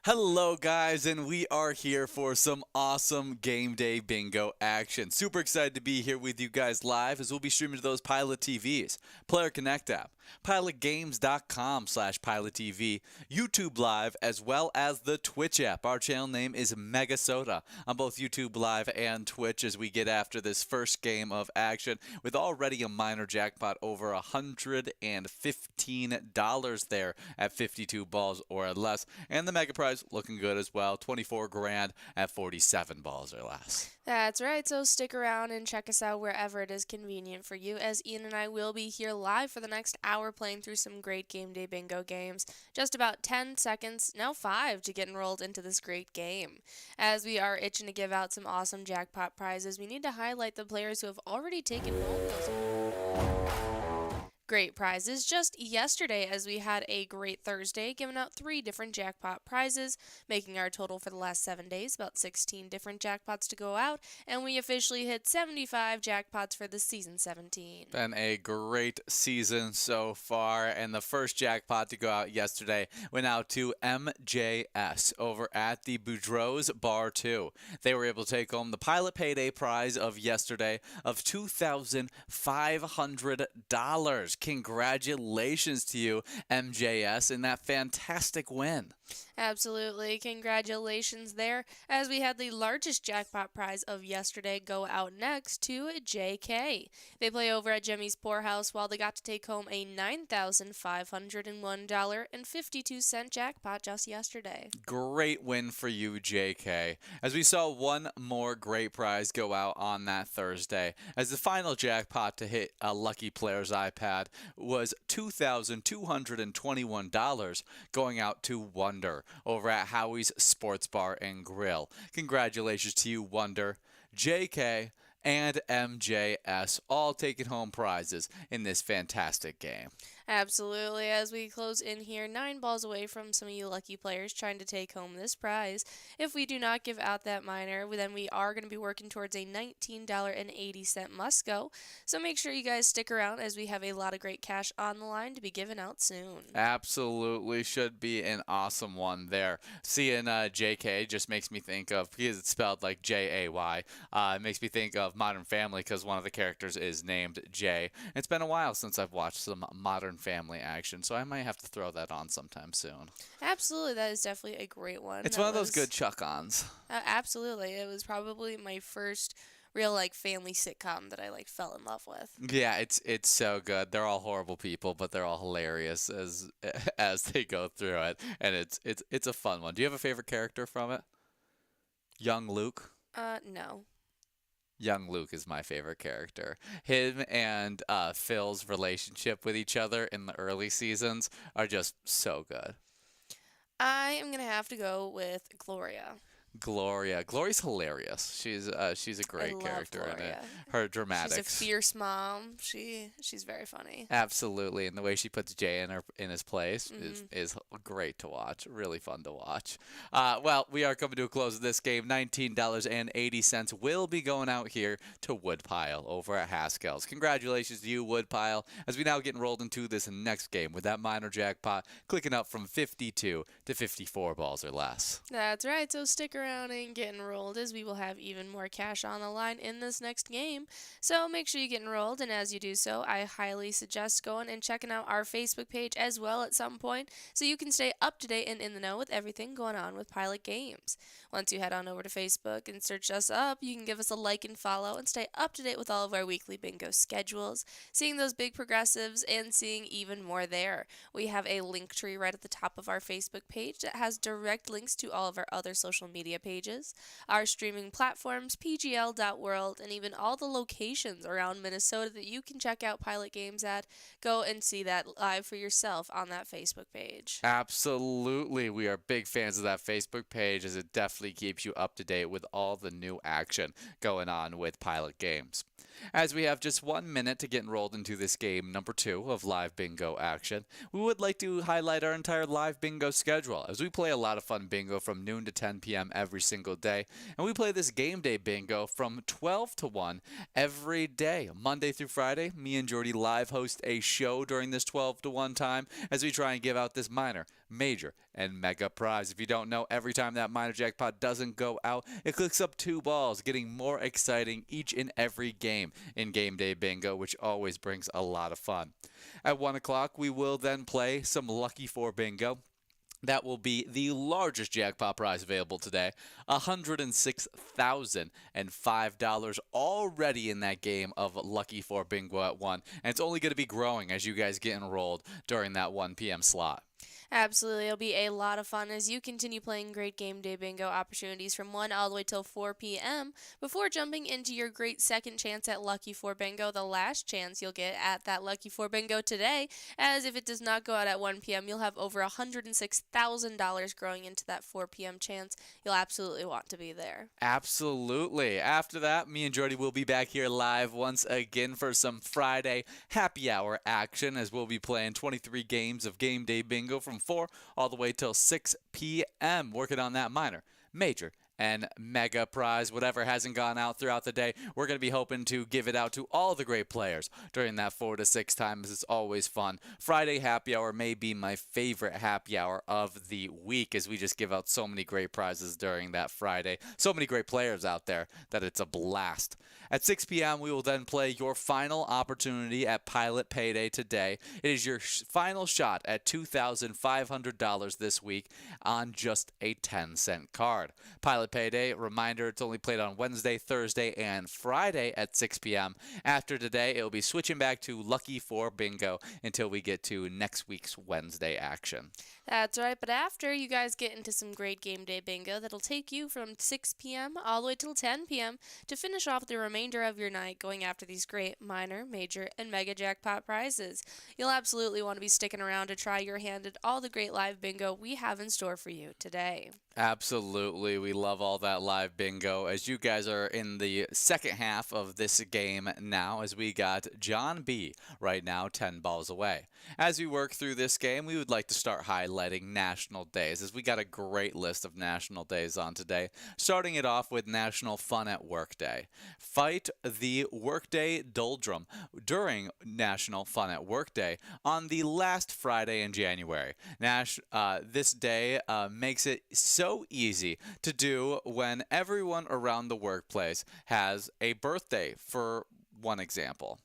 Hello, guys, and we are here for some awesome game day bingo action. Super excited to be here with you guys live as we'll be streaming to those Pilot TVs, Player Connect app, pilotgames.com/PilotTV, YouTube Live, as well as the Twitch app. Our channel name is MegaSota on both YouTube Live and Twitch as we get after this first game of action with already a minor jackpot over $115 there at 52 balls or less, and the mega prize looking good as well, 24 grand at 47 balls or less. That's right, so stick around and check us out wherever it is convenient for you, as Ian and I will be here live for the next hour playing through some great game day bingo games. Just about 10 seconds, now 5, to get enrolled into this great game. As we are itching to give out some awesome jackpot prizes, we need to highlight the players who have already taken home those great prizes just yesterday, as we had a great Thursday giving out 3 different jackpot prizes, making our total for the last 7 days about 16 different jackpots to go out, and we officially hit 75 jackpots for the season 17. Been a great season so far, and the first jackpot to go out yesterday went out to MJS over at the Boudreaux's Bar 2. They were able to take home the Pilot Payday prize of yesterday of $2,500. Congratulations to you, MJS, in that fantastic win. Absolutely. Congratulations there, as we had the largest jackpot prize of yesterday go out next to JK. They play over at Jimmy's Poorhouse, while they got to take home a $9,501.52 jackpot just yesterday. Great win for you, JK. As we saw one more great prize go out on that Thursday, as the final jackpot to hit a lucky player's iPad was $2,221 going out to Wonder over at Howie's Sports Bar and Grill. Congratulations to you, Wonder, JK, and MJS, all taking home prizes in this fantastic game. Absolutely. As we close in here, 9 balls away from some of you lucky players trying to take home this prize. If we do not give out that minor, then we are going to be working towards a $19.80 must-go. So make sure you guys stick around, as we have a lot of great cash on the line to be given out soon. Absolutely, should be an awesome one there. Seeing JK just makes me think of, because it's spelled like Jay, it makes me think of Modern Family, because one of the characters is named Jay. It's been a while since I've watched some Modern Family action, so I might have to throw that on sometime soon. Absolutely, that is definitely a great one. It's one of those good chuck-ons. Absolutely. It was probably my first real family sitcom that I fell in love with. Yeah, it's so good. They're all horrible people, but they're all hilarious as they go through it, and it's a fun one. Do you have a favorite character from it? Young Luke? No. Young Luke is my favorite character. Him and Phil's relationship with each other in the early seasons are just so good. I am going to have to go with Gloria. Gloria's hilarious. She's a great character in it. Her dramatics. She's a fierce mom. She's very funny. Absolutely, and the way she puts Jay in his place is great to watch. Really fun to watch. Well, we are coming to a close of this game. $19.80 will be going out here to Woodpile over at Haskell's. Congratulations to you, Woodpile, as we now get enrolled into this next game with that minor jackpot clicking up from 52 to 54 balls or less. That's right. So stick around and get enrolled, as we will have even more cash on the line in this next game. So make sure you get enrolled, and as you do so, I highly suggest going and checking out our Facebook page as well at some point, so you can stay up to date and in the know with everything going on with Pilot Games. Once you head on over to Facebook and search us up, you can give us a like and follow and stay up to date with all of our weekly bingo schedules, seeing those big progressives and seeing even more there. We have a link tree right at the top of our Facebook page that has direct links to all of our other social media pages, our streaming platforms, pgl.world, and even all the locations around Minnesota that you can check out Pilot Games at. Go and see that live for yourself on that Facebook page. Absolutely. We are big fans of that Facebook page, as it definitely keeps you up to date with all the new action going on with Pilot Games. As we have just 1 minute to get enrolled into this game number 2 of live bingo action, we would like to highlight our entire live bingo schedule, as we play a lot of fun bingo from noon to 10 p.m. every single day, and we play this game day bingo from 12 to 1 every day. Monday through Friday, me and Jordy live host a show during this 12 to 1 time as we try and give out this minor, major, and mega prize. If you don't know, every time that minor jackpot doesn't go out, it clicks up 2 balls, getting more exciting each and every game in game day bingo, which always brings a lot of fun. At 1 o'clock, we will then play some Lucky 4 bingo. That will be the largest jackpot prize available today, $106,005 already in that game of Lucky 4 bingo at 1. And it's only going to be growing as you guys get enrolled during that 1 p.m. slot. Absolutely. It'll be a lot of fun as you continue playing great game day bingo opportunities from 1 all the way till 4 p.m. before jumping into your great second chance at Lucky 4 bingo, the last chance you'll get at that Lucky 4 bingo today, as if it does not go out at 1 p.m., you'll have over $106,000 growing into that 4 p.m. chance. You'll absolutely want to be there. Absolutely. After that, me and Jordy will be back here live once again for some Friday happy hour action, as we'll be playing 23 games of game day bingo from 4 all the way till 6 p.m. working on that minor, major, and mega prize. Whatever hasn't gone out throughout the day, we're going to be hoping to give it out to all the great players during that 4 to 6 time, as it's always fun. Friday happy hour may be my favorite happy hour of the week, as we just give out so many great prizes during that Friday. So many great players out there that it's a blast. At 6 p.m., we will then play your final opportunity at Pilot Payday today. It is your final shot at $2,500 this week on just a 10-cent card. Pilot Payday, reminder, it's only played on Wednesday, Thursday, and Friday at 6 p.m. After today, it will be switching back to Lucky 4 bingo until we get to next week's Wednesday action. That's right, but after, you guys get into some great game day bingo that'll take you from 6 p.m. all the way till 10 p.m. to finish off the remainder of your night going after these great minor, major, and mega jackpot prizes. You'll absolutely want to be sticking around to try your hand at all the great live bingo we have in store for you today. Absolutely. We love all that live bingo, as you guys are in the second half of this game now, as we got John B. right now 10 balls away. As we work through this game, we would like to start highlighting national days, as we got a great list of national days on today, starting it off with National Fun at Work Day. Fight the workday doldrum during National Fun at Work Day on the last Friday in January. This day makes it so easy to do when everyone around the workplace has a birthday, for one example.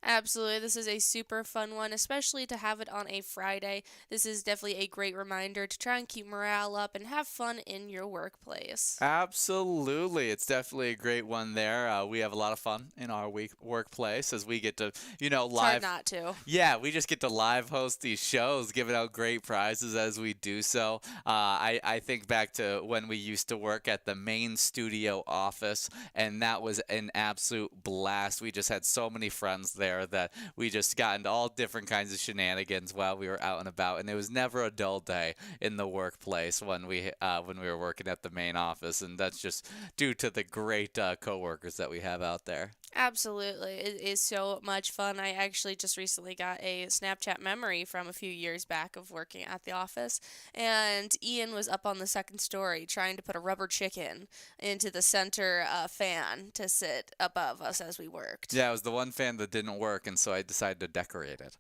Absolutely. This is a super fun one, especially to have it on a Friday. This is definitely a great reminder to try and keep morale up and have fun in your workplace. Absolutely. It's definitely a great one there. We have a lot of fun in our workplace as we get to, live. It's hard not to. Yeah, we just get to live host these shows, giving out great prizes as we do so. I think back to when we used to work at the main studio office, and that was an absolute blast. We just had so many friends there that we just got into all different kinds of shenanigans while we were out and about, and it was never a dull day in the workplace when we were working at the main office, and that's just due to the great coworkers that we have out there. Absolutely. It is so much fun. I actually just recently got a Snapchat memory from a few years back of working at the office, and Ian was up on the second story trying to put a rubber chicken into the center fan to sit above us as we worked. Yeah, it was the one fan that didn't work, and so I decided to decorate it.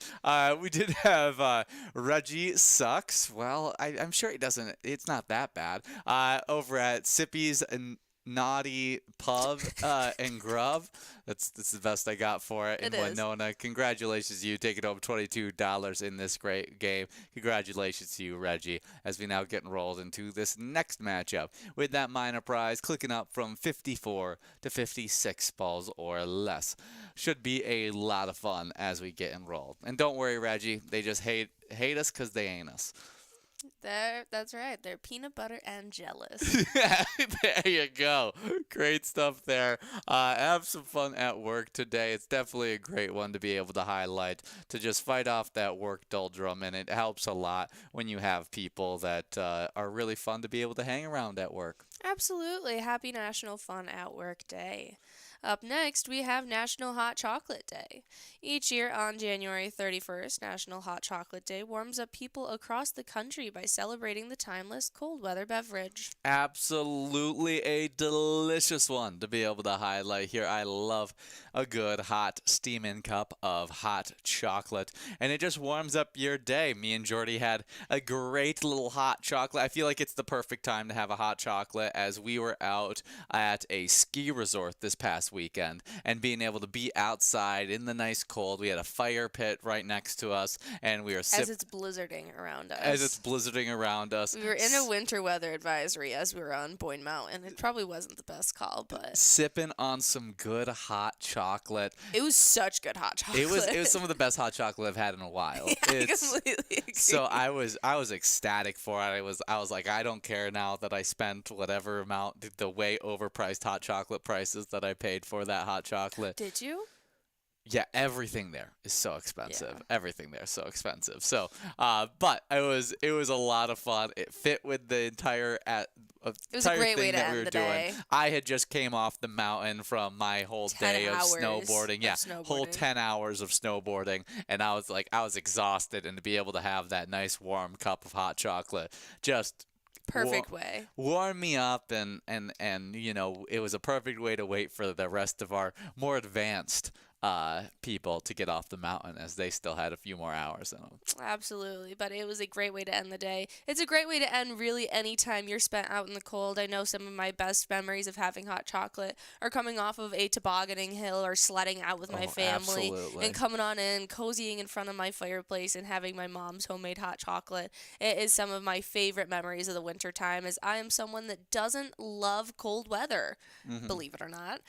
We did have Reggie Sucks. Well, I'm sure he doesn't. It's not that bad. Over at Sippy's and Naughty Pub and Grub. That's the best I got for it in Winona. Congratulations to you, taking home $22 in this great game. Congratulations to you, Reggie, as we now get enrolled into this next matchup with that minor prize clicking up from 54 to 56 balls or less. Should be a lot of fun as we get enrolled. And don't worry, Reggie, they just hate us because they ain't us. That's right. They're peanut butter and jealous. There you go. Great stuff there. Have some fun at work today. It's definitely a great one to be able to highlight, to just fight off that work doldrum, and it helps a lot when you have people that are really fun to be able to hang around at work. Absolutely. Happy National Fun at Work Day. Up next, we have National Hot Chocolate Day. Each year on January 31st, National Hot Chocolate Day warms up people across the country by celebrating the timeless cold weather beverage. Absolutely a delicious one to be able to highlight here. I love a good hot steaming cup of hot chocolate, and it just warms up your day. Me and Jordy had a great little hot chocolate. I feel like it's the perfect time to have a hot chocolate as we were out at a ski resort this past weekend and being able to be outside in the nice cold. We had a fire pit right next to us, and we were As it's blizzarding around us. as it's blizzarding around us. We were in a winter weather advisory as we were on Boyne Mountain. It probably wasn't the best call, but Sipping on some good hot chocolate. it was such good hot chocolate. It was some of the best hot chocolate I've had in a while. Yeah, I completely agree. So I was ecstatic for it. I was like, I don't care now that I spent whatever amount, the way overpriced hot chocolate prices that I paid for that hot chocolate. Did you? Yeah, everything there is so expensive. Yeah. Everything there is so expensive. So, but it was a lot of fun. It fit with the entire It was a great way to that we end were the doing. day. I had just came off the mountain from my whole 10 day of hours snowboarding. of Yeah, whole snowboarding. 10 hours of snowboarding, and I was exhausted, and to be able to have that nice warm cup of hot chocolate just Perfect way. warm me up, and it was a perfect way to wait for the rest of our more advanced people to get off the mountain as they still had a few more hours in them. Absolutely, but it was a great way to end the day. It's a great way to end really any time you're spent out in the cold. I know some of my best memories of having hot chocolate are coming off of a tobogganing hill or sledding out with my family Absolutely. and coming on in, cozying in front of my fireplace and having my mom's homemade hot chocolate. It is some of my favorite memories of the winter time as I am someone that doesn't love cold weather, believe it or not.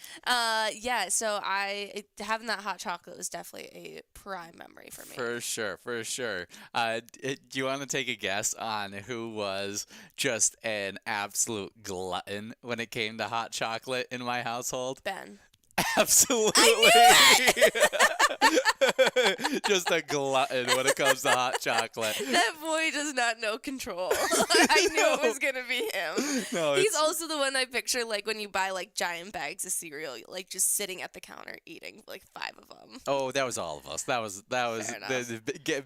So having that hot chocolate was definitely a prime memory for me. For sure, for sure. Do you want to take a guess on who was just an absolute glutton when it came to hot chocolate in my household? Ben. Absolutely. Just a glutton when it comes to hot chocolate. That boy does not know control. I knew it was going to be him. No, He's also the one I picture, like, when you buy, like, giant bags of cereal, like, just sitting at the counter eating, like, 5 of them. Oh, that was all of us. That was Fair enough.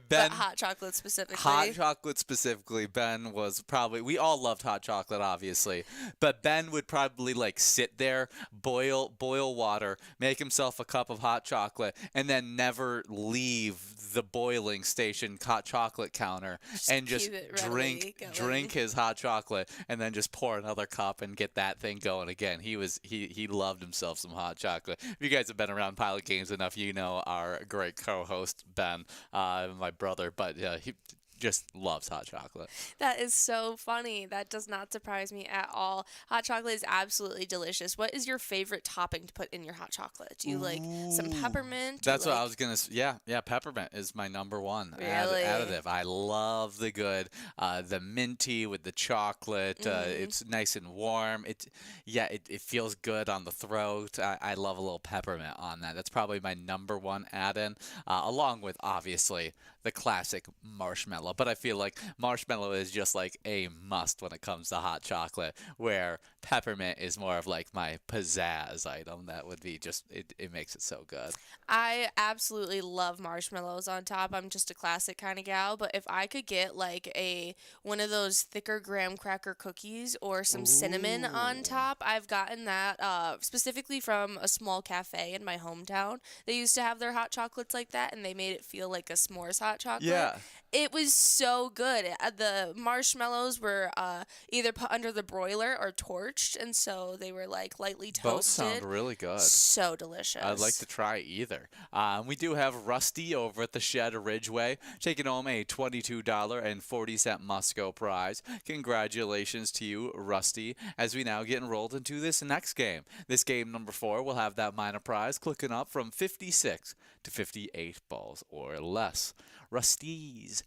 Ben. But hot chocolate specifically. Hot chocolate specifically, Ben was probably, we all loved hot chocolate, obviously, but Ben would probably like sit there, boil water, make himself a cup of hot chocolate, and then never leave the boiling station hot chocolate counter and just keep it readily going. drink his hot chocolate and then just pour another cup and get that thing going again. He loved himself some hot chocolate. If you guys have been around Pilot Games enough, you know our great co-host Ben, my brother, but he just loves hot chocolate. That is so funny. That does not surprise me at all. Hot chocolate is absolutely delicious. What is your favorite topping to put in your hot chocolate? Do you like some peppermint? That's what I was gonna. Yeah. Peppermint is my number one Really? additive. I love the good, the minty with the chocolate. It's nice and warm. It feels good on the throat. I love a little peppermint on that. That's probably my number one add-in, along with obviously the classic marshmallow. But I feel like marshmallow is just like a must when it comes to hot chocolate, where peppermint is more of like my pizzazz item. That would be just, it makes it so good. I absolutely love marshmallows on top. I'm just a classic kind of gal, but if I could get like one of those thicker graham cracker cookies or some cinnamon on top, I've gotten that specifically from a small cafe in my hometown. They used to have their hot chocolates like that, and they made it feel like a s'mores hot chocolate. Yeah. It was so good. The marshmallows were either put under the broiler or torched, and so they were like lightly toasted. Both sound really good. So delicious. I'd like to try either. We do have Rusty over at the Shed Ridgeway taking home a $22.40 Musco prize. Congratulations to you, Rusty, as we now get enrolled into this next game. This game number 4 will have that minor prize clicking up from 56 to 58 balls or less. Rusty's.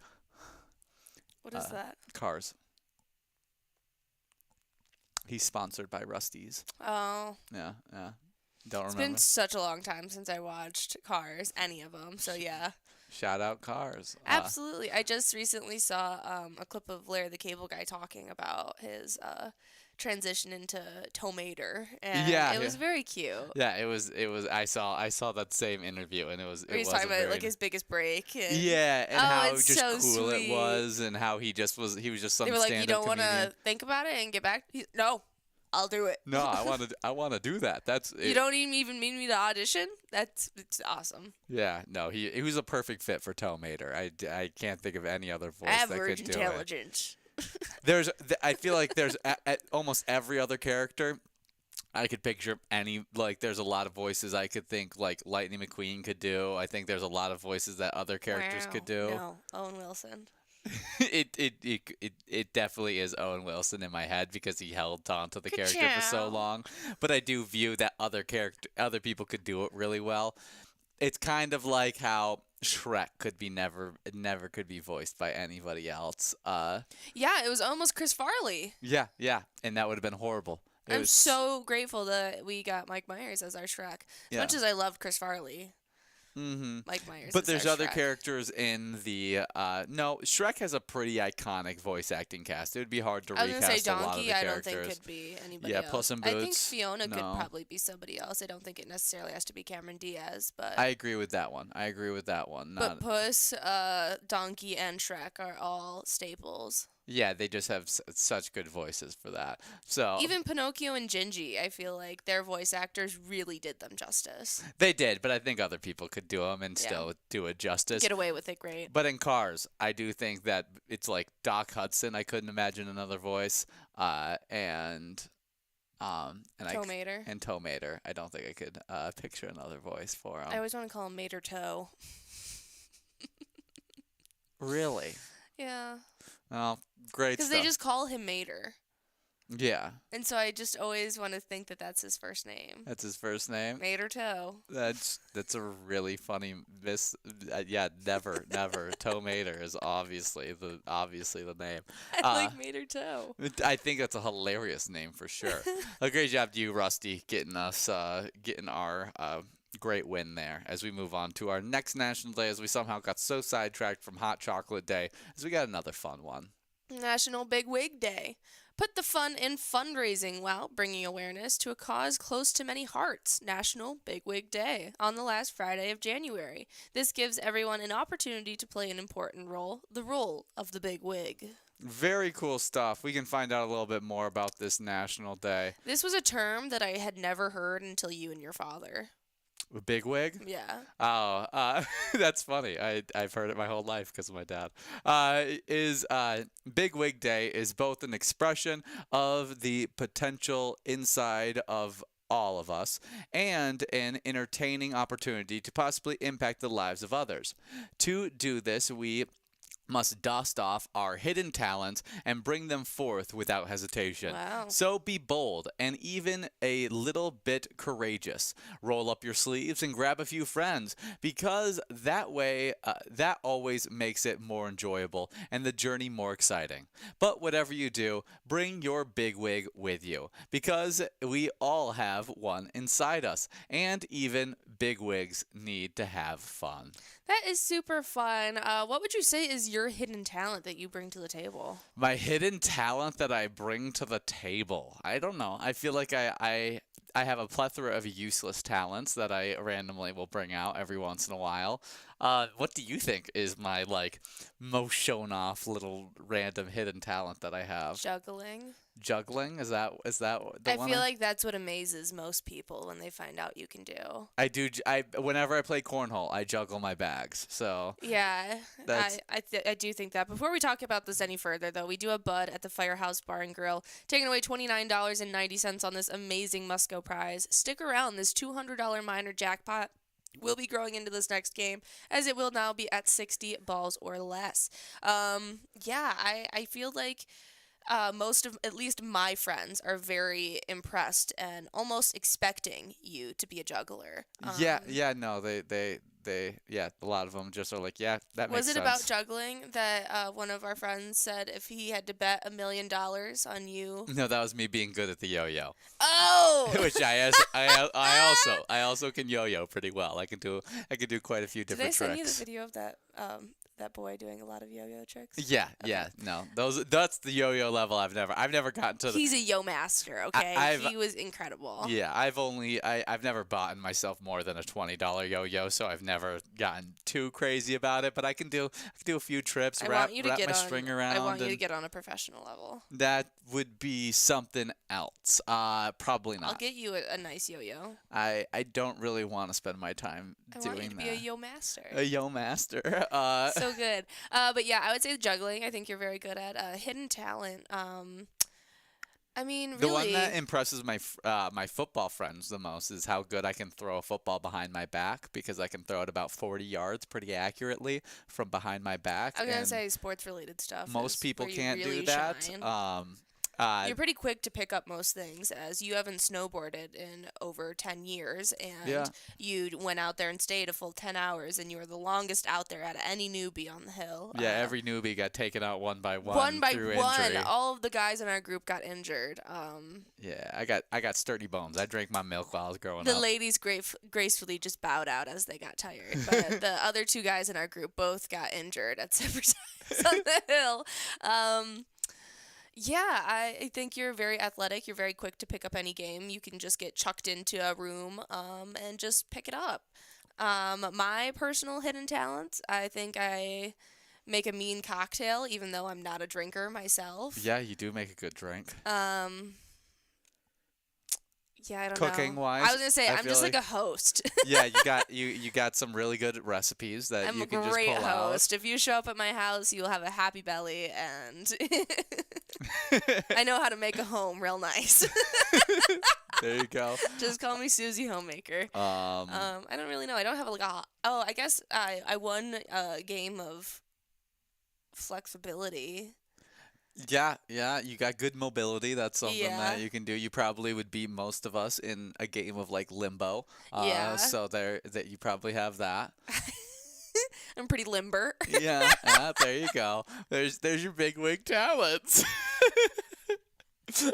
What is that? Cars. He's sponsored by Rusty's. Oh. Yeah. Don't It's remember. been such a long time since I watched Cars, any of them. So yeah. Shout out Cars. Absolutely. I just recently saw a clip of Larry the Cable Guy talking about transition into Tomater, and Yeah, it was very cute. yeah. It was. I saw that same interview, and it was. Where It he's was talking a about very like his biggest break. And, yeah, and oh, how it's just so cool it sweet. was, and how he just was. He was just some They were like, "You stand-up don't want comedian. to think about it and get back." No, I'll do it. No, I want to do that. That's You don't even need me to audition? It's awesome. Yeah, no, he was a perfect fit for Tomater. I can't think of any other voice that Average could do it. intelligence. I feel like there's at almost every other character I could picture there's a lot of voices I could think like Lightning McQueen could do. I think there's a lot of voices that other characters could do. No, Owen Wilson. It definitely is Owen Wilson in my head because he held on to the character for so Ka-chow. long. But I do view that other people could do it really well. It's kind of like how Shrek never could be voiced by anybody else. Yeah, it was almost Chris Farley. Yeah, and that would have been horrible. I'm so grateful that we got Mike Myers as our Shrek. As much as I loved Chris Farley. Mm-hmm. Mike Myers. But is there's our other Shrek. characters in the no. Shrek has a pretty iconic voice acting cast. It would be hard to I was recast gonna say a lot of Donkey. the I don't characters. think could be anybody Yeah, else. Puss in I think Boots, Fiona could no. probably be somebody else. I don't think it necessarily has to be Cameron Diaz, but I agree with that one. but Puss, Donkey, and Shrek are all staples. Yeah, they just have such good voices for that. So Even Pinocchio and Gingy, I feel like their voice actors really did them justice. they did, but I think other people could do them and still do it justice. Get away with it great. But in Cars, I do think that it's like Doc Hudson. I couldn't imagine another voice. And Tomater. and Tomater. I don't think I could picture another voice for him. I always want to call him Mater Toe. Really? Yeah. Oh, great Because stuff. they just call him Mater. Yeah, And so I just always want to think that that's his first name. that's his first name. Mater Toe. That's a really funny yeah, never. Tomater is obviously the name. I like Mater Toe. I think that's a hilarious name for sure. A great job to you, Rusty, getting our great win there. As we move on to our next National Day, as we somehow got so sidetracked from Hot Chocolate Day, as we got another fun one. National Big Wig Day. Put the fun in fundraising while bringing awareness to a cause close to many hearts. National Big Wig Day on the last Friday of January. This gives everyone an opportunity to play an important role, the role of the big wig. Very cool stuff. We can find out a little bit more about this National Day. This was a term that I had never heard until you and your father. Big wig? Yeah. Oh, that's funny. I've heard it my whole life because of my dad. Big Wig Day is both an expression of the potential inside of all of us and an entertaining opportunity to possibly impact the lives of others. To do this, we must dust off our hidden talents and bring them forth without hesitation. Wow. So be bold and even a little bit courageous. Roll up your sleeves and grab a few friends because that way, that always makes it more enjoyable and the journey more exciting. But whatever you do, bring your big wig with you because we all have one inside us and even big wigs need to have fun. That is super fun. What would you say is your hidden talent that you bring to the table? My hidden talent that I bring to the table. I don't know. I feel like I have a plethora of useless talents that I randomly will bring out every once in a while. What do you think is my most shown off little random hidden talent that I have? Juggling. Juggling? Is that the I one? feel like that's what amazes most people when they find out you can do. I do. Whenever I play cornhole, I juggle my bags. So Yeah, That's- I do think that. Before we talk about this any further, though, we do have Bud at the Firehouse Bar and Grill taking away $29.90 on this amazing Musco prize. Stick around. This $200 minor jackpot will be growing into this next game, as it will now be at 60 balls or less. I feel like most of, at least my friends, are very impressed and almost expecting you to be a juggler. No, a lot of them just are like, yeah, that makes Was it sense. about juggling that one of our friends said if he had to bet $1 million on you? No, that was me being good at the yo-yo. Oh! Which I also can yo-yo pretty well. I can do quite a few Did different I send you the tricks. video of that that boy doing a lot of yo-yo tricks? Yeah, Okay. yeah, no, that's the yo-yo level. I've never gotten to. He's a yo master. Okay, he was incredible. Yeah, I've never bought myself more than a $20 yo-yo, so I've never gotten too crazy about it. But I can do a few trips, wrap my string around. I want you to get on a professional level. That would be something else. Probably not. I'll get you a nice yo-yo. I don't really want to spend my time doing that. I want you to be a yo master. A yo master. So good. But yeah, I would say juggling. I think you're very good at hidden talent. I mean, really. The one that impresses my football friends the most is how good I can throw a football behind my back, because I can throw it about 40 yards pretty accurately from behind my back. I was going to say sports-related stuff. Most people can't really do that. Shine. You're pretty quick to pick up most things, as you haven't snowboarded in over 10 years, and you went out there and stayed a full 10 hours, and you were the longest out there out of any newbie on the hill. Yeah, every newbie got taken out one by one. One by through one. Injury. All of the guys in our group got injured. Yeah, I got sturdy bones. I drank my milk while I was growing up. The ladies gracefully just bowed out as they got tired, but the other two guys in our group both got injured at separate times on the hill. Yeah, I think you're very athletic. You're very quick to pick up any game. You can just get chucked into a room and just pick it up. My personal hidden talents, I think I make a mean cocktail, even though I'm not a drinker myself. Yeah, you do make a good drink. Yeah, I don't Cooking know. wise, I was gonna say I'm just like a host. Yeah, you got some really good recipes that I'm you can a just great pull host. If you show up at my house, you'll have a happy belly, and I know how to make a home real nice. There you go. Just call me Susie Homemaker. I don't really know. I don't have I guess I won a game of flexibility. Yeah, you got good mobility. That's something that you can do. You probably would beat most of us in a game of like limbo. So that you probably have that. I'm pretty limber. Yeah, there you go. There's your big wig talents.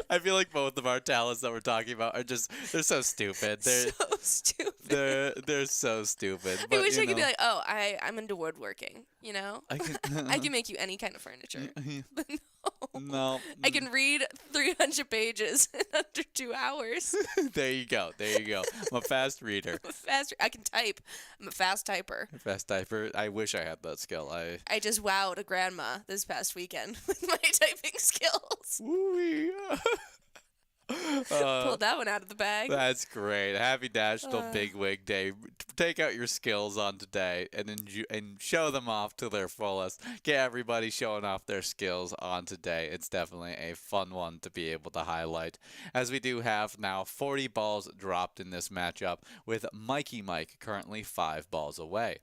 I feel like both of our talents that we're talking about they're so stupid. They're so stupid. They're so stupid. I wish I could be like, oh, I'm into woodworking. You know, I can make you any kind of furniture. But no. I can read 300 pages in under 2 hours. There you go. I'm a fast reader. I can type. I'm a fast typer. I wish I had that skill. I just wowed a grandma this past weekend with my typing skills. Woo-wee. Pulled that one out of the bag. That's great. Happy National Big Wig Day. Take out your skills on today and show them off to their fullest. Get everybody showing off their skills on today. It's definitely a fun one to be able to highlight, as we do have now 40 balls dropped in this matchup, with Mikey Mike currently 5 balls away.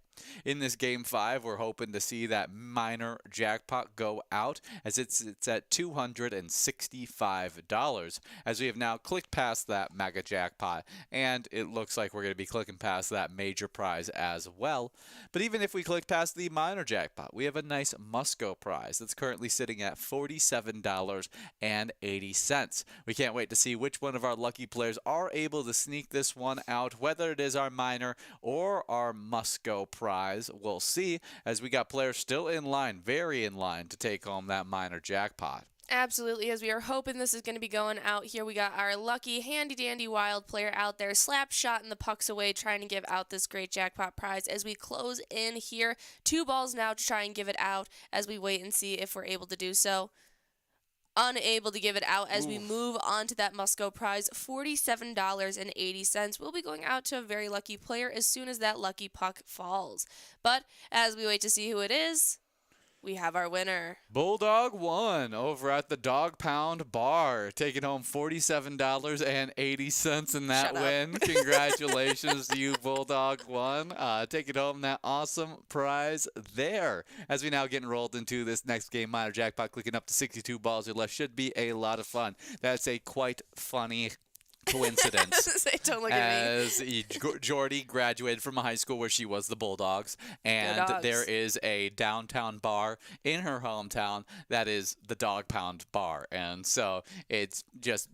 In this Game 5, we're hoping to see that minor jackpot go out, as it's at $265, as we have now clicked past that mega jackpot, and it looks like we're going to be clicking past that major prize as well. But even if we click past the minor jackpot, we have a nice must-go prize that's currently sitting at $47.80. We can't wait to see which one of our lucky players are able to sneak this one out, whether it is our minor or our must-go prize. We'll see, as we got players still in line, very in line, to take home that minor jackpot. Absolutely, as we are hoping this is going to be going out here. We got our lucky handy-dandy wild player out there, slap shotting the pucks away, trying to give out this great jackpot prize as we close in here. 2 balls now to try and give it out as we wait and see if we're able to do so. Unable to give it out as we move on to that must-go prize, $47.80. We'll be going out to a very lucky player as soon as that lucky puck falls. But as we wait to see who it is, we have our winner. Bulldog 1 over at the Dog Pound Bar, taking home $47.80 in that win. Congratulations to you, Bulldog 1. Taking home that awesome prize there. As we now get enrolled into this next game, minor jackpot, clicking up to 62 balls or less. Should be a lot of fun. That's a quite funny coincidence. Don't look at me. Jordy graduated from a high school where she was the Bulldogs, and there is a downtown bar in her hometown that is the Dog Pound Bar, and so it's just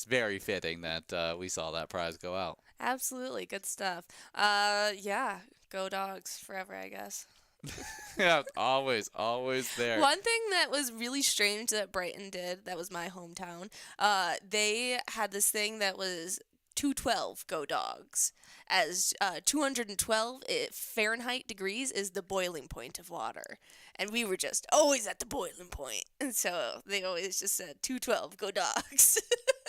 very fitting that we saw that prize go out. Absolutely, good stuff. Yeah, go Dogs forever, I guess. Yeah, always there. One thing that was really strange that Brighton did, that was my hometown, they had this thing that was 212 go dogs, as 212 Fahrenheit degrees is the boiling point of water. And we were just always at the boiling point. And so they always just said 212 go dogs.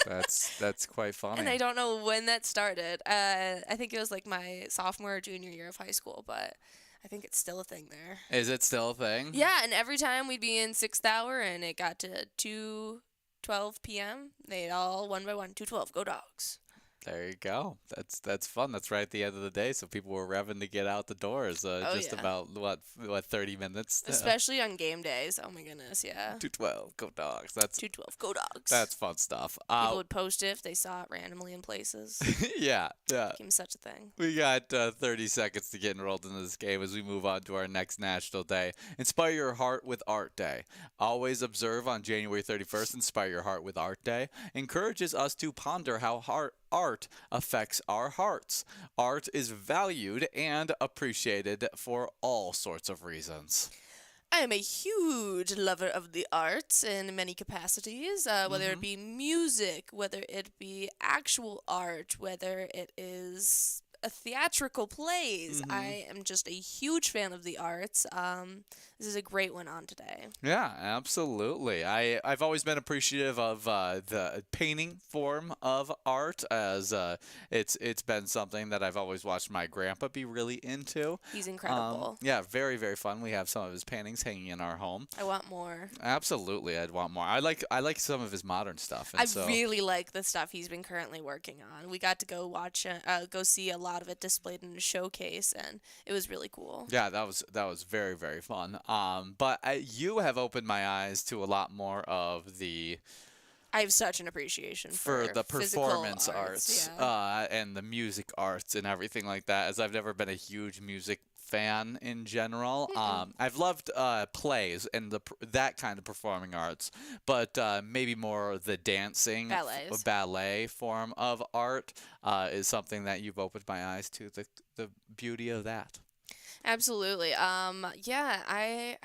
That's quite funny. And I don't know when that started. I think it was like my sophomore or junior year of high school, but I think it's still a thing there. Is it still a thing? Yeah, and every time we'd be in 6th hour and it got to 2:12 p.m., they'd all one by one, 2:12, go dogs. There you go. That's fun. That's right at the end of the day, so people were revving to get out the doors. Just yeah. about what 30 minutes. Especially on game days. Oh my goodness, yeah. 212, go dogs. That's 2:12, go dogs. That's fun stuff. People would post it if they saw it randomly in places. Yeah. Became such a thing. We got 30 seconds to get enrolled in this game as we move on to our next national day. Inspire Your Heart with Art Day. Always observe on January 31st, Inspire Your Heart with Art Day. Encourages us to ponder how art affects our hearts. Art is valued and appreciated for all sorts of reasons. I am a huge lover of the arts in many capacities, whether it be music, whether it be actual art, whether it is theatrical plays. I am just a huge fan of the arts. This is a great one on today. Yeah, absolutely. I've always been appreciative of the painting form of art, as it's been something that I've always watched my grandpa be really into. He's incredible. Yeah, very, very fun. We have some of his paintings hanging in our home. I want more. Absolutely, I'd want more. I like some of his modern stuff. And I really like the stuff he's been currently working on. We got to go go see a lot of it displayed in a showcase, and it was really cool. Yeah, that was very, very fun. But you have opened my eyes to a lot more of the. I have such an appreciation for the performance arts, yeah. And the music arts and everything like that, as I've never been a huge music fan in general. I've loved plays and that kind of performing arts, but maybe more the dancing ballet form of art is something that you've opened my eyes to, the beauty of that. Absolutely. Yeah, I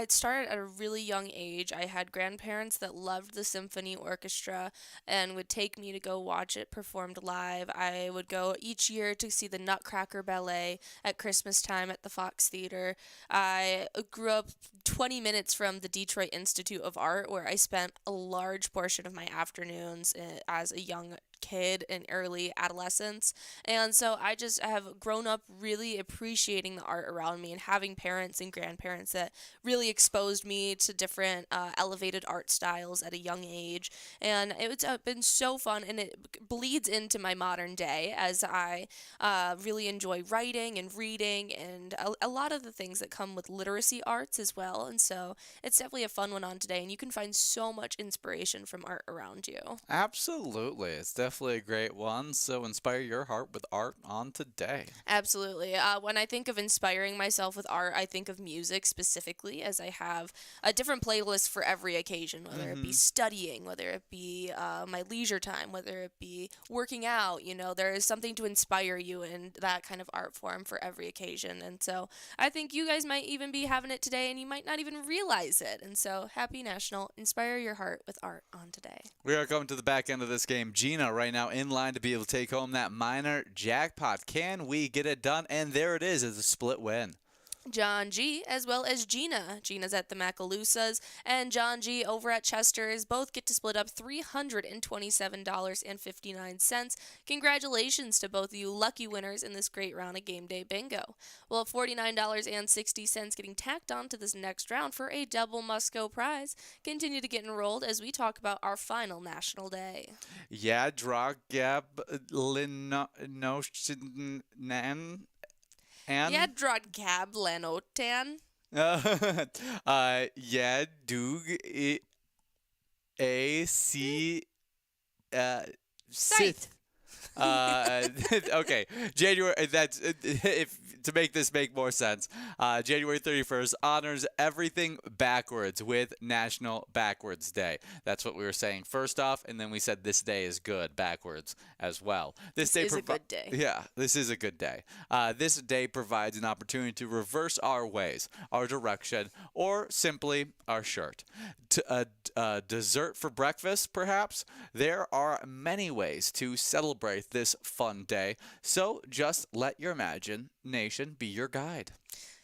started at a really young age. I had grandparents that loved the symphony orchestra and would take me to go watch it performed live. I would go each year to see the Nutcracker Ballet at Christmas time at the Fox Theater. I grew up 20 minutes from the Detroit Institute of Art, where I spent a large portion of my afternoons as a young kid and early adolescence. And so I just have grown up really appreciating the art around me and having parents and grandparents that really exposed me to different elevated art styles at a young age. And it's been so fun, and it bleeds into my modern day as I really enjoy writing and reading and a lot of the things that come with literacy arts as well. And so it's definitely a fun one on today, and you can find so much inspiration from art around you. Absolutely. It's definitely a great one. So inspire your heart with art on today. Absolutely. When I think of inspiring myself with art, I think of music specifically, as I have a different playlist for every occasion, whether it be studying, whether it be my leisure time, whether it be working out. You know, there is something to inspire you in that kind of art form for every occasion. And so I think you guys might even be having it today, and you might not even realize it. And so happy National Inspire Your Heart with Art on today. We are coming to the back end of this game. Gina right now in line to be able to take home that minor jackpot. Can we get it done? And there it is. It's a split win. John G, as well as Gina. Gina's at the Macalusas, and John G over at Chester's. Both get to split up $327.59. Congratulations to both of you lucky winners in this great round of Game Day Bingo. We'll have $49.60 getting tacked on to this next round for a double Musco prize. Continue to get enrolled as we talk about our final national day. Yeah, Dragab Linoshinan. Yeah, drod cab lanotan. Yeah, Doug A C Scythe. Okay, January. That's if to make this make more sense. January 31st honors everything backwards with National Backwards Day. That's what we were saying first off, and then we said this day is good backwards as well. This is a good day. Yeah, this is a good day. This day provides an opportunity to reverse our ways, our direction, or simply our shirt. Dessert for breakfast, perhaps? There are many ways to celebrate this fun day, so just let your imagination be your guide.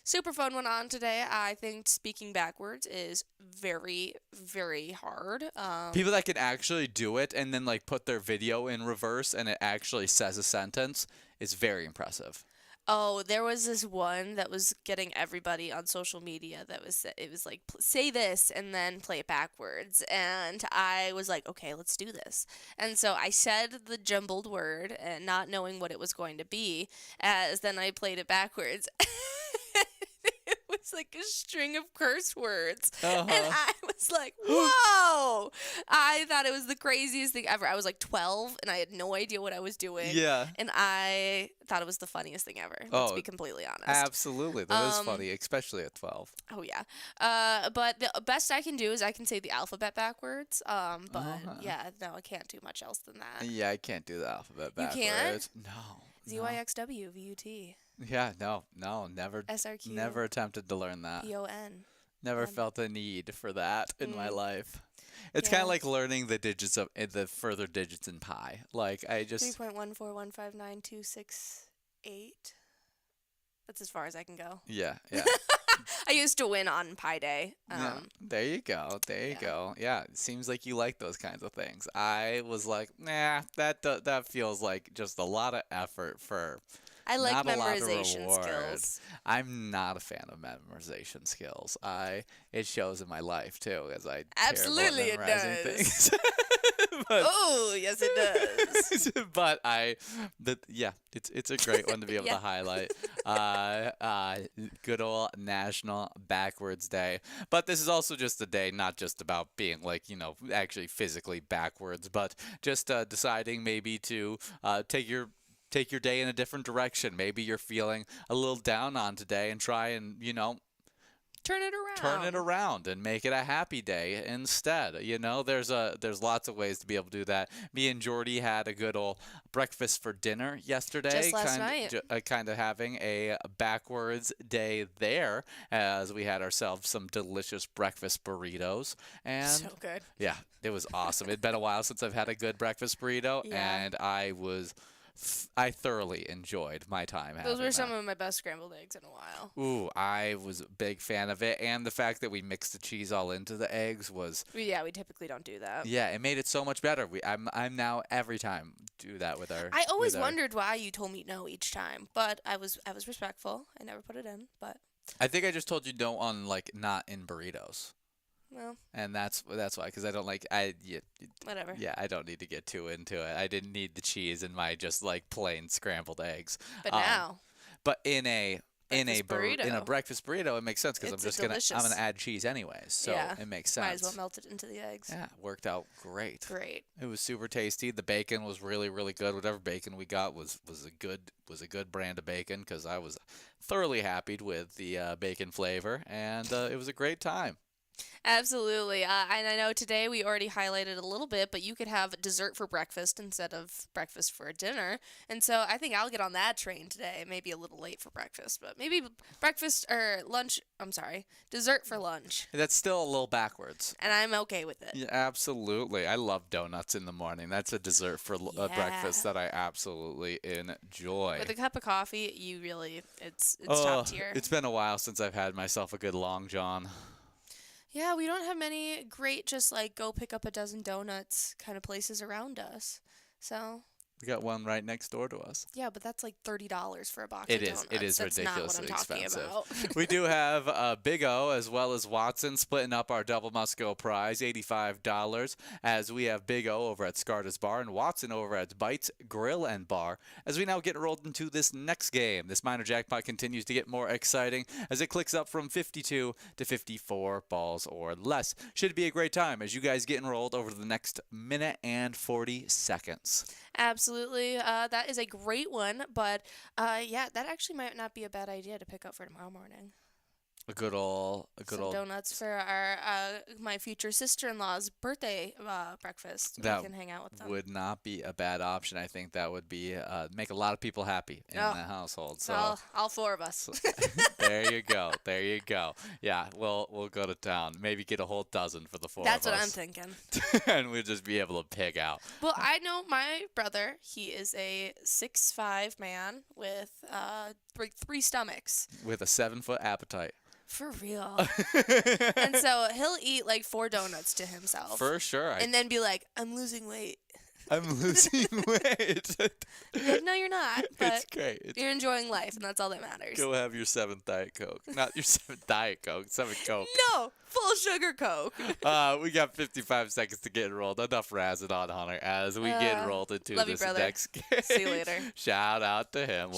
Super fun one on today. I think speaking backwards is very, very hard. People that can actually do it and then like put their video in reverse and it actually says a sentence is very impressive. Oh, there was this one that was getting everybody on social media it was like say this and then play it backwards, and I was like, okay, let's do this. And so I said the jumbled word and not knowing what it was going to be, as then I played it backwards. It was like a string of curse words. And I was like, whoa! I thought it was the craziest thing ever. I was like 12 and I had no idea what I was doing. Yeah. And I thought it was the funniest thing ever, let's be completely honest. Absolutely. That is funny, especially at 12. Oh, yeah. But the best I can do is I can say the alphabet backwards. But yeah, no, I can't do much else than that. Yeah, I can't do the alphabet backwards. You can't? No. ZYXW, VUT. Yeah, no, never. SRQ. Never attempted to learn that. PON. Never felt the need for that in my life. It's kind of like learning the digits of the further digits in pi. Like I just 3.1415926.8. That's as far as I can go. Yeah. I used to win on Pi Day. Yeah, there you go. There you go. Yeah, it seems like you like those kinds of things. I was like, nah, that feels like just a lot of effort for. I like not memorization a lot of reward. skills. I'm not a fan of memorization skills. It shows in my life too, as I absolutely it does. Things. But, oh yes, it does. But it's a great one to be able to highlight. Good old National Backwards Day. But this is also just a day not just about being like actually physically backwards, but just deciding maybe to take your day in a different direction. Maybe you're feeling a little down on today and try and, turn it around. Turn it around and make it a happy day instead. There's lots of ways to be able to do that. Me and Jordy had a good old breakfast for dinner yesterday. Just last night. Kind of having a backwards day there as we had ourselves some delicious breakfast burritos. And so good. Yeah, it was awesome. It'd been a while since I've had a good breakfast burrito, and I thoroughly enjoyed my time having those were that. some of my best scrambled eggs in a while. Ooh, I was a big fan of it, and the fact that we mixed the cheese all into the eggs was. Yeah, we typically don't do that. Yeah, it made it so much better. I'm now every time do that with our. I always wondered why you told me no each time, but I was respectful. I never put it in, but. I think I just told you no on not in burritos. Well. And that's why, because I don't like whatever. Yeah, I don't need to get too into it. I didn't need the cheese in my just plain scrambled eggs. But now. But in a breakfast burrito, it makes sense because I'm gonna add cheese anyways, so it makes sense. Might as well melt it into the eggs. Yeah, worked out great. Great. It was super tasty. The bacon was really, really good. Whatever bacon we got was a good brand of bacon because I was thoroughly happy with the bacon flavor, and it was a great time. Absolutely. And I know today we already highlighted a little bit, but you could have dessert for breakfast instead of breakfast for dinner. And so I think I'll get on that train today. Maybe a little late for breakfast, but maybe breakfast or lunch. I'm sorry, dessert for lunch. That's still a little backwards. And I'm okay with it. Yeah, absolutely. I love donuts in the morning. That's a dessert for breakfast that I absolutely enjoy. With a cup of coffee, it's top tier. It's been a while since I've had myself a good Long John. Yeah, we don't have many great just go pick up a dozen donuts kind of places around us. So we got one right next door to us. Yeah, but that's like $30 for a box of donuts. It is that's ridiculously not what I'm expensive. talking about. We do have Big O as well as Watson splitting up our double Musco prize, $85, as we have Big O over at Scarta's Bar and Watson over at Bites Grill and Bar. As we now get rolled into this next game, this minor jackpot continues to get more exciting as it clicks up from 52 to 54 balls or less. Should be a great time as you guys get enrolled over the next minute and 40 seconds. Absolutely. absolutely. That is a great one. But yeah, that actually might not be a bad idea to pick up for tomorrow morning. Some donuts for our my future sister-in-law's birthday breakfast. That we can hang out with them. would not be a bad option. I think that would be make a lot of people happy in the household. So all four of us. there you go. There you go. Yeah, we'll go to town. Maybe get a whole dozen for the four That's of us. what I'm thinking. And we'll just be able to pig out. Well, I know my brother. He is a 6'5" man with 3 stomachs. With a 7-foot appetite. For real. And so he'll eat like 4 donuts to himself. For sure. And then be like, I'm losing weight. I'm losing weight. Like, no, you're not. But it's great. You're enjoying life, and that's all that matters. Go have your 7th Diet Coke. Not your 7th Diet Coke, 7 Coke. No, full sugar Coke. We got 55 seconds to get enrolled. Enough razzing on Hunter as we get enrolled into this next game. See you later. Shout out to him.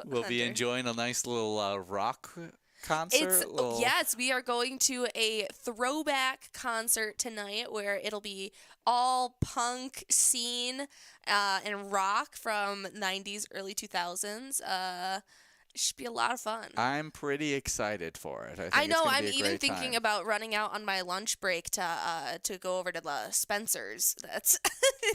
We'll be enjoying a nice little rock concert. Yes, we are going to a throwback concert tonight where it'll be all punk scene and rock from 90s, early 2000s. It should be a lot of fun. I'm pretty excited for it. I know. I'm even thinking about running out on my lunch break to go over to the Spencer's that's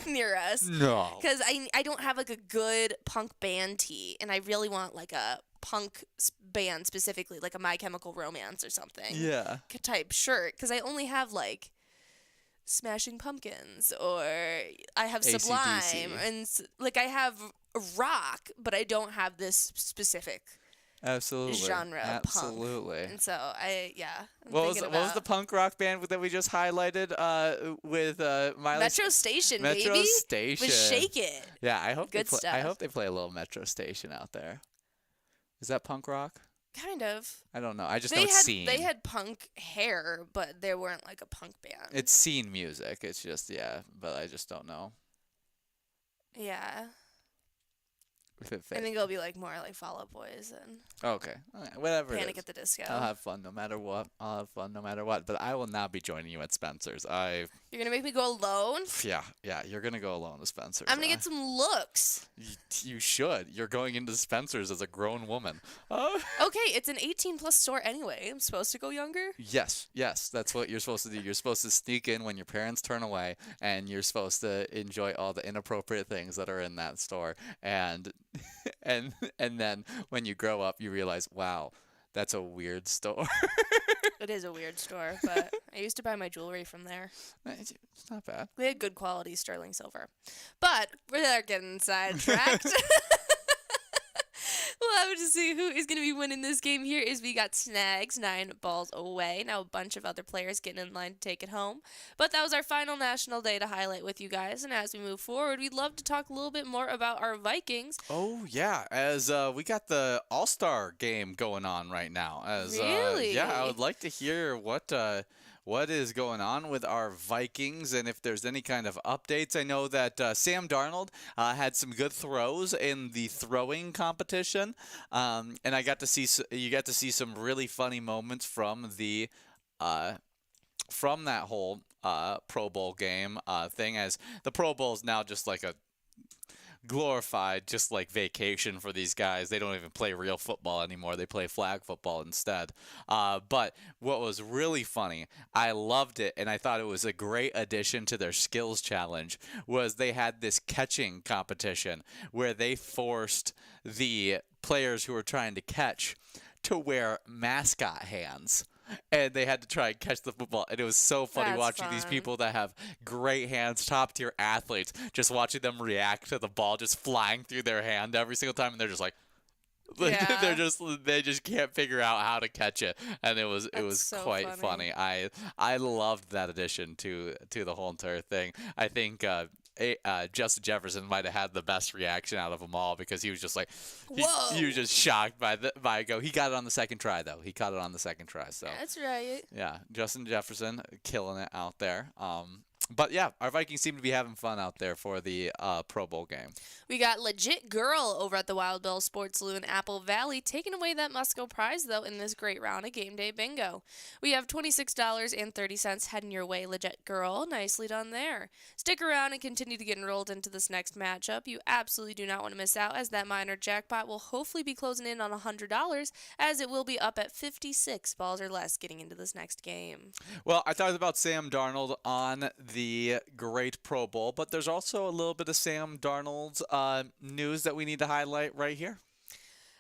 near us. No. Because I don't have like a good punk band tee, and I really want like a punk band specifically, like a My Chemical Romance or something. Yeah. Type shirt, because I only have like Smashing Pumpkins, or I have Sublime, AC/DC. and like I have rock, but I don't have this specific genre of Absolutely. punk. And so What was the punk rock band that we just highlighted with Miley? Metro Station, Metro baby. Station. With Shake It. Yeah, I hope Good stuff. I hope they play a little Metro Station out there. Is that punk rock? Kind of. I don't know. I just know it's scene. They had punk hair, but they weren't like a punk band. It's scene music. It's just, but I just don't know. Yeah. If it I think it'll be like more like Fall Out Boys and okay. Whatever. Panic at the Disco. I'll have fun no matter what. But I will not be joining you at Spencer's. You're gonna make me go alone? Yeah. You're gonna go alone to Spencer's. I'm gonna get some looks. You should. You're going into Spencer's as a grown woman. Okay, it's an 18+ store anyway. I'm supposed to go younger? Yes. That's what you're supposed to do. You're supposed to sneak in when your parents turn away, and you're supposed to enjoy all the inappropriate things that are in that store. And then when you grow up, you realize, wow, that's a weird store. It is a weird store, but I used to buy my jewelry from there. It's not bad. We had good quality sterling silver. But we're getting sidetracked. We'll have to see who is going to be winning this game here is we got Snags 9 balls away. Now a bunch of other players getting in line to take it home. But that was our final national day to highlight with you guys. And as we move forward, we'd love to talk a little bit more about our Vikings. Oh, yeah. As we got the All-Star game going on right now. Really? Yeah, I would like to hear what is going on with our Vikings and if there's any kind of updates. I know that Sam Darnold had some good throws in the throwing competition, and you got to see some really funny moments from the from that whole Pro Bowl game thing, as the Pro Bowl is now just like a glorified just like vacation for these guys. They don't even play real football anymore. They play flag football instead. But what was really funny, I loved it, and I thought it was a great addition to their skills challenge, was they had this catching competition where they forced the players who were trying to catch to wear mascot hands. And they had to try and catch the football. And it was so funny watching these people that have great hands, top-tier athletes, just watching them react to the ball just flying through their hand every single time. And they're just like, they just can't figure out how to catch it. And it was so quite funny. I loved that addition to the whole entire thing. I think Justin Jefferson might have had the best reaction out of them all, because he was just like, he was just shocked by a go. He got it on the second try, though. He caught it on the second try. So that's right. yeah, Justin Jefferson killing it out there. But yeah, our Vikings seem to be having fun out there for the Pro Bowl game. We got Legit Girl over at the Wild Bill Sports Lou in Apple Valley, taking away that Musco prize, though, in this great round of Game Day Bingo. We have $26.30 heading your way, Legit Girl. Nicely done there. Stick around and continue to get enrolled into this next matchup. You absolutely do not want to miss out, as that minor jackpot will hopefully be closing in on $100, as it will be up at 56 balls or less getting into this next game. Well, I talked about Sam Darnold on the great Pro Bowl, but there's also a little bit of Sam Darnold's news that we need to highlight right here.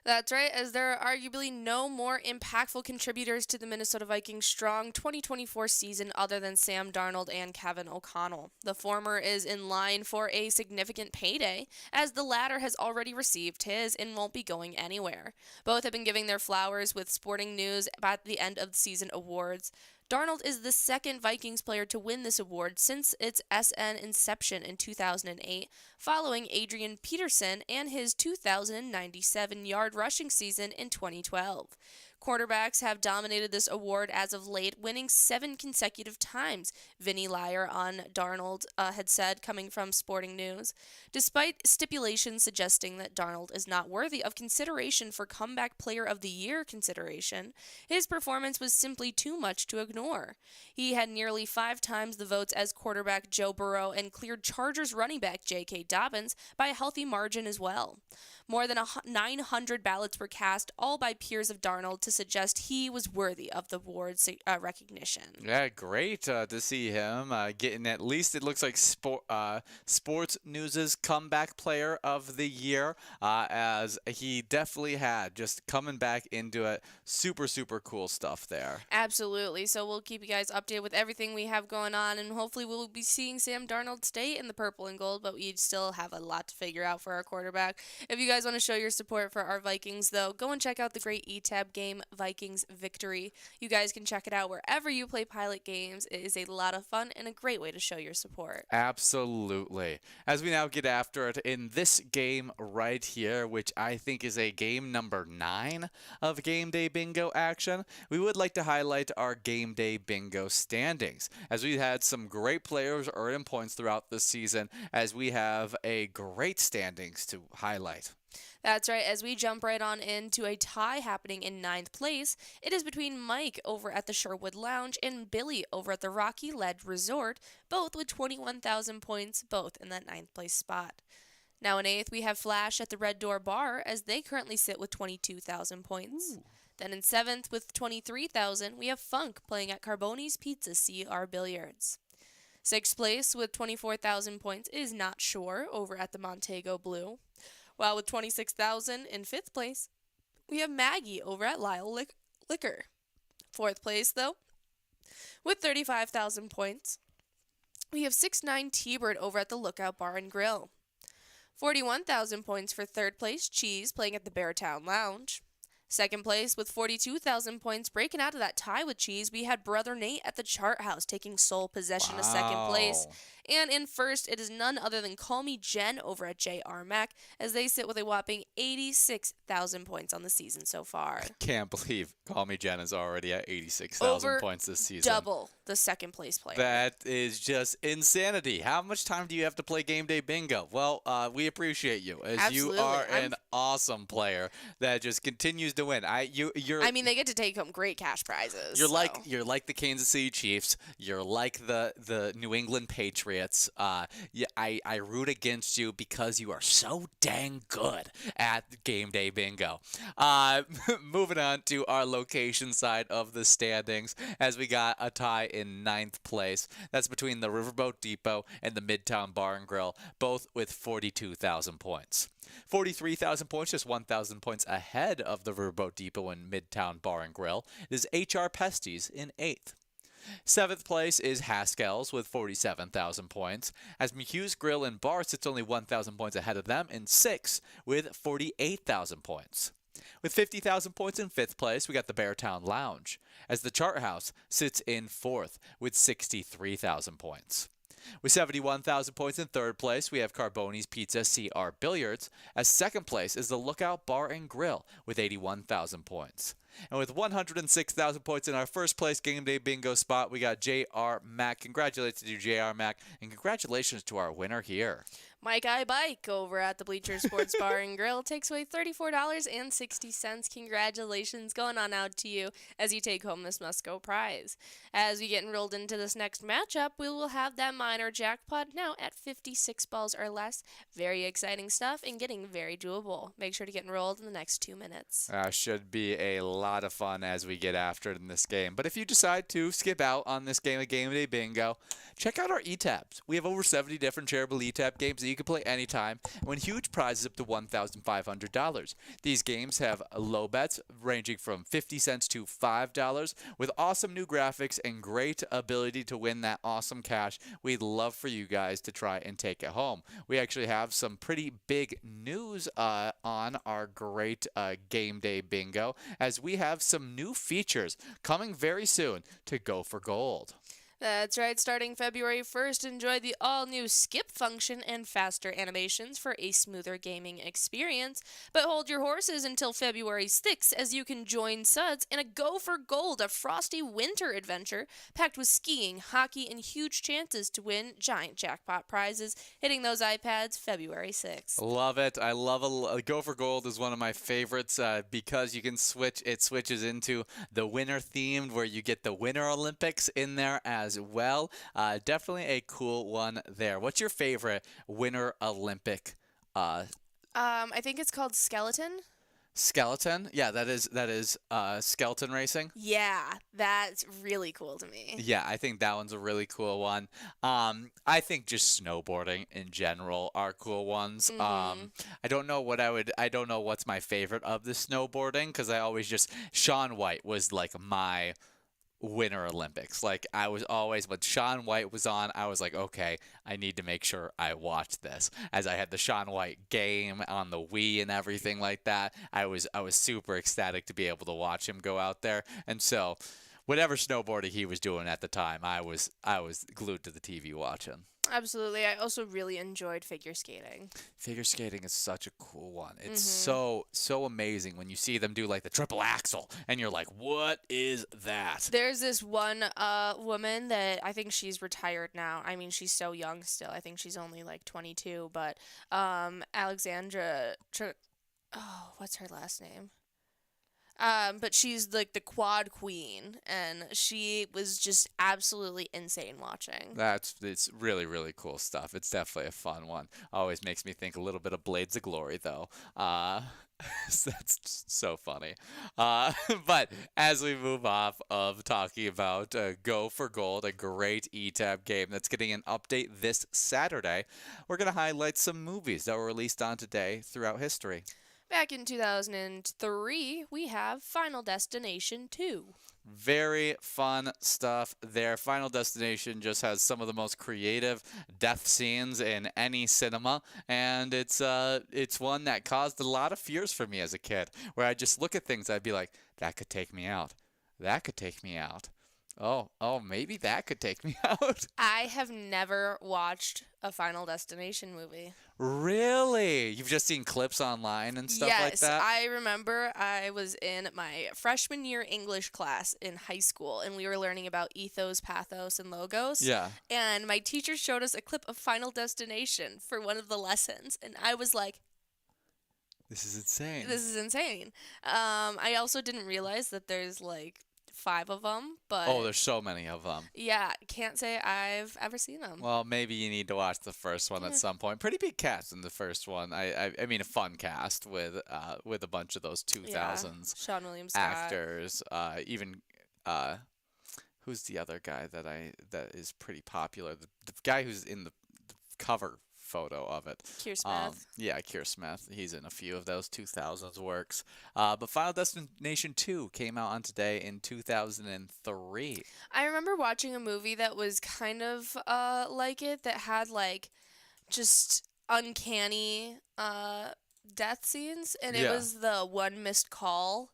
That's right, as there are arguably no more impactful contributors to the Minnesota Vikings' strong 2024 season other than Sam Darnold and Kevin O'Connell. The former is in line for a significant payday, as the latter has already received his and won't be going anywhere. Both have been giving their flowers with Sporting News at the end of the season awards. Darnold is the second Vikings player to win this award since its SN inception in 2008, following Adrian Peterson and his 2,097-yard rushing season in 2012. Quarterbacks have dominated this award as of late, winning 7 consecutive times, Vinny Lyer on Darnold had said, coming from Sporting News. Despite stipulations suggesting that Darnold is not worthy of consideration for Comeback Player of the Year consideration, his performance was simply too much to ignore. He had nearly 5 times the votes as quarterback Joe Burrow and cleared Chargers running back J.K. Dobbins by a healthy margin as well. More than 900 ballots were cast, all by peers of Darnold, to suggest he was worthy of the award's recognition. Yeah, great to see him getting at least, it looks like, Sports News' Comeback Player of the Year, as he definitely had just coming back into it. Super, super cool stuff there. Absolutely. So we'll keep you guys updated with everything we have going on, and hopefully we'll be seeing Sam Darnold stay in the purple and gold, but we still have a lot to figure out for our quarterback. If you guys want to show your support for our Vikings, though, go and check out the great eTab game, Vikings Victory. You guys can check it out wherever you play Pilot games. It is a lot of fun and a great way to show your support. Absolutely. As we now get after it in this game right here, which I think is a game number 9 of Game Day Bingo action, we would like to highlight our Game Day Bingo standings, as we had some great players earning points throughout the season, as we have a great standings to highlight. That's right. As we jump right on into a tie happening in 9th place, it is between Mike over at the Sherwood Lounge and Billy over at the Rocky Ledge Resort, both with 21,000 points, both in that 9th place spot. Now in 8th, we have Flash at the Red Door Bar, as they currently sit with 22,000 points. Ooh. Then in 7th, with 23,000, we have Funk playing at Carboni's Pizza CR Billiards. 6th place with 24,000 points is Not Sure over at the Montego Blue. While with 26,000 in 5th place, we have Maggie over at Lyle Liquor. 4th place, though, with 35,000 points, we have 6'9" T-Bird over at the Lookout Bar and Grill. 41,000 points for 3rd place, Cheese playing at the Beartown Lounge. 2nd place with 42,000 points, breaking out of that tie with Cheese, we had Brother Nate at the Chart House taking sole possession of 2nd place. And in 1st, it is none other than Call Me Jen over at JR Mac, as they sit with a whopping 86,000 points on the season so far. Can't believe Call Me Jen is already at 86,000 points this season. Double the 2nd place player. That is just insanity. How much time do you have to play Game Day Bingo? Well, we appreciate you, as Absolutely. You are an awesome player that just continues to win. I mean, they get to take home great cash prizes. You're like the Kansas City Chiefs. You're like the New England Patriots. I root against you because you are so dang good at Game Day Bingo. Moving on to our location side of the standings, as we got a tie in 9th place. That's between the Riverboat Depot and the Midtown Bar and Grill, both with 42,000 points. 43,000 points, just 1,000 points ahead of the Riverboat Depot and Midtown Bar and Grill, is HR Pesties in 8th. 7th place is Haskell's with 47,000 points, as McHugh's Grill and Bar sits only 1,000 points ahead of them in 6th with 48,000 points. With 50,000 points in 5th place, we got the Beartown Lounge, as the Chart House sits in 4th with 63,000 points. With 71,000 points in 3rd place, we have Carboni's Pizza CR Billiards, as 2nd place is the Lookout Bar and Grill with 81,000 points. And with 106,000 points in our first place game day bingo spot, we got J.R. Mack. Congratulations to you, J.R. Mack, and congratulations to our winner here. Mike I Bike over at the Bleacher Sports Bar and Grill takes away $34.60. Congratulations going on out to you as you take home this must-go prize. As we get enrolled into this next matchup, we will have that minor jackpot now at 56 balls or less. Very exciting stuff and getting very doable. Make sure to get enrolled in the next 2 minutes. Should be a lot of fun as we get after it in this game. But if you decide to skip out on this game of Game Day Bingo, check out our e-tabs. We have over 70 different Charitable e-tab games that you can play anytime and win huge prizes up to $1,500. These games have low bets ranging from 50 cents to $5 with awesome new graphics and great ability to win that awesome cash. We'd love for you guys to try and take it home. We actually have some pretty big news on our great Game Day Bingo as we have some new features coming very soon to Go for Gold. That's right, starting February 1st, enjoy the all-new skip function and faster animations for a smoother gaming experience. But hold your horses until February 6th as you can join Suds in a Go for Gold, a frosty winter adventure packed with skiing, hockey, and huge chances to win giant jackpot prizes, hitting those iPads February 6th. Love it. I love a Go for Gold is one of my favorites because you can switch. It switches into the winter themed where you get the Winter Olympics in there as well. Definitely a cool one there. What's your favorite Winter Olympic? I think it's called Skeleton. Skeleton? Yeah, that is skeleton racing. Yeah, that's really cool to me. Yeah, I think that one's a really cool one. I think just snowboarding in general are cool ones. I don't know what's my favorite of the snowboarding because I always just Shaun White was like my Winter Olympics. Like I was always when Shaun White was on, I was like, okay, I need to make sure I watch this. As I had the Shaun White game on the Wii and everything like that, I was super ecstatic to be able to watch him go out there. And so whatever snowboarding he was doing at the time, I was glued to the TV watching. Absolutely. I also really enjoyed figure skating. Figure skating is such a cool one. It's so amazing when you see them do like the triple axel and you're like, what is that? There's this one woman that I think she's retired now. I mean, she's so young still. I think she's only like 22, but Alexandra what's her last name? But she's like the quad queen, and she was just absolutely insane watching. It's really, really cool stuff. It's definitely a fun one. Always makes me think a little bit of Blades of Glory, though. That's so funny. But as we move off of talking about Go for Gold, a great eTab game that's getting an update this Saturday, we're going to highlight some movies that were released on today throughout history. Back in 2003, we have Final Destination 2. Very fun stuff there. Final Destination just has some of the most creative death scenes in any cinema, and it's one that caused a lot of fears for me as a kid, where I just look at things, I'd be like, that could take me out. That could take me out. Oh, maybe that could take me out. I have never watched a Final Destination movie. Really? You've just seen clips online and stuff like that? Yes, I remember I was in my freshman year English class in high school, and we were learning about ethos, pathos, and logos. Yeah. And my teacher showed us a clip of Final Destination for one of the lessons, and I was like, this is insane. This is insane. I also didn't realize that there's like 5 of them, but there's so many of them. Yeah, can't say I've ever seen them. Well, maybe you need to watch the first one at some point. Pretty big cast in the first one. I mean, a fun cast with a bunch of those 2000s Sean William Scott actors. Even who's the other guy that is pretty popular? The guy who's in the cover photo of it. Keir Smith. Keir Smith. He's in a few of those 2000s works. But Final Destination 2 came out on today in 2003. I remember watching a movie that was kind of like it, that had like just uncanny death scenes, and it was the One Missed Call,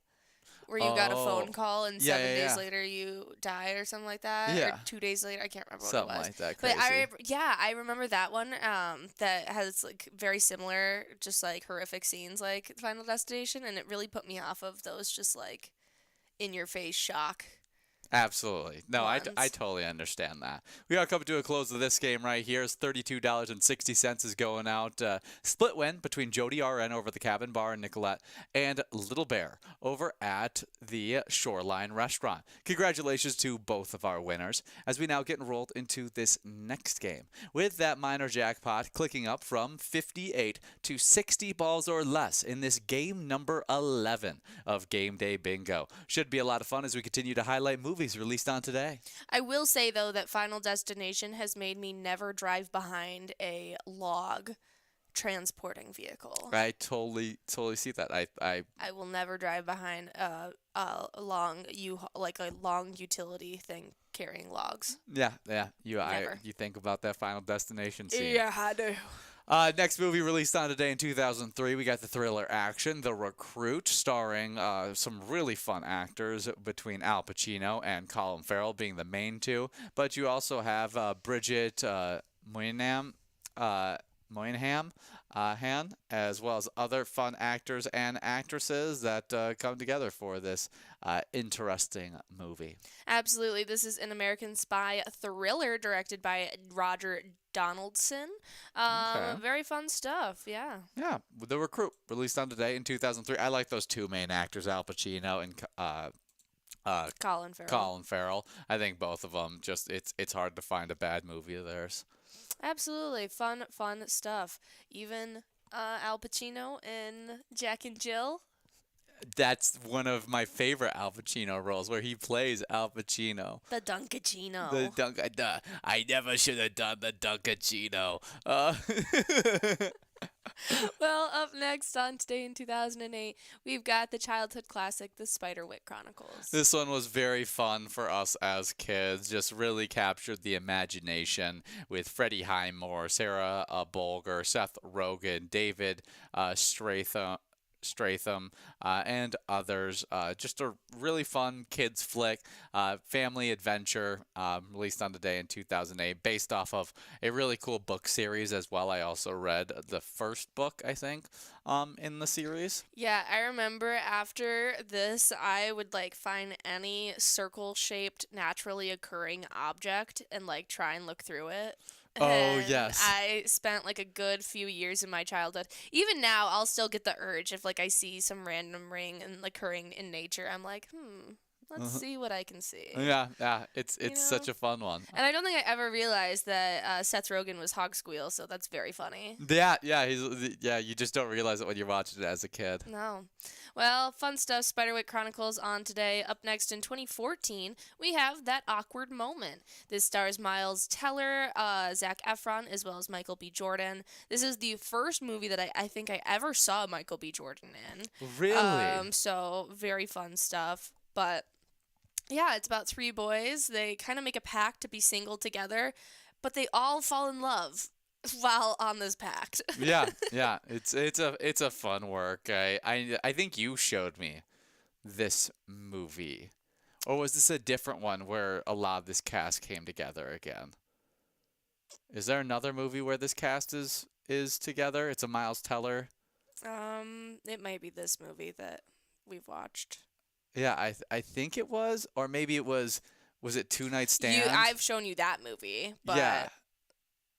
where you got a phone call and 7 days later you died or something like that. Yeah. Or 2 days later, I can't remember something what it was. Something like that, crazy. But I remember that one that has like very similar, just like horrific scenes like Final Destination, and it really put me off of those just like in-your-face shock Absolutely. No, I ones. totally understand that. We are coming to a close of this game right here. It's $32.60 is going out. Split win between Jody RN over at the Cabin Bar in Nicolette and Little Bear over at the Shoreline Restaurant. Congratulations to both of our winners as we now get enrolled into this next game. With that minor jackpot clicking up from 58 to 60 balls or less in this game number 11 of Game Day Bingo. Should be a lot of fun as we continue to highlight movies released on today. I will say, though, that Final Destination has made me never drive behind a log transporting vehicle. I totally see that. I I will never drive behind a long a long utility thing carrying logs. yeah. Never. You think about that Final Destination scene. Yeah, I do. Next movie released on today in 2003, we got the thriller action, The Recruit, starring some really fun actors between Al Pacino and Colin Farrell being the main two. But you also have Bridget Moynihan, as well as other fun actors and actresses that come together for this interesting movie. Absolutely. This is an American spy thriller directed by Roger Donaldson. Okay. Very fun stuff. Yeah. Yeah, The Recruit, released on today in 2003. I like those two main actors, Al Pacino and Colin Farrell. Colin Farrell. I think both of them it's hard to find a bad movie of theirs. Absolutely. Fun stuff. Even Al Pacino in Jack and Jill. That's one of my favorite Al Pacino roles, where he plays Al Pacino. The Dunkachino. I never should have done the Dunkachino. Well, up next on Today in 2008, we've got the childhood classic, The Spiderwick Chronicles. This one was very fun for us as kids. Just really captured the imagination with Freddie Highmore, Sarah Bolger, Seth Rogen, David Stratham, and others. Just a really fun kids flick, family adventure, released on today in 2008, based off of a really cool book series as well. I also read the first book, I think, in the series. Yeah, I remember after this, I would find any circle-shaped, naturally occurring object and try and look through it. Oh, And yes. I spent a good few years in my childhood. Even now, I'll still get the urge if I see some random ring and occurring in nature. I'm like, let's see what I can see. Yeah, it's such a fun one. And I don't think I ever realized that Seth Rogen was Hog Squeal, so that's very funny. Yeah, you just don't realize it when you're watching it as a kid. No. Well, fun stuff. Spiderwick Chronicles on today. Up next in 2014, we have That Awkward Moment. This stars Miles Teller, Zac Efron, as well as Michael B. Jordan. This is the first movie that I think I ever saw Michael B. Jordan in. Really? So very fun stuff. But yeah, it's about three boys. They kind of make a pact to be single together, but they all fall in love while on this pact. yeah. It's a fun work. I think you showed me this movie, or was this a different one where a lot of this cast came together again? Is there another movie where this cast is together? It's a Miles Teller. It might be this movie that we've watched. Yeah, I think it was, or maybe it was. Was it Two Night Stand? I've shown you that movie, but yeah.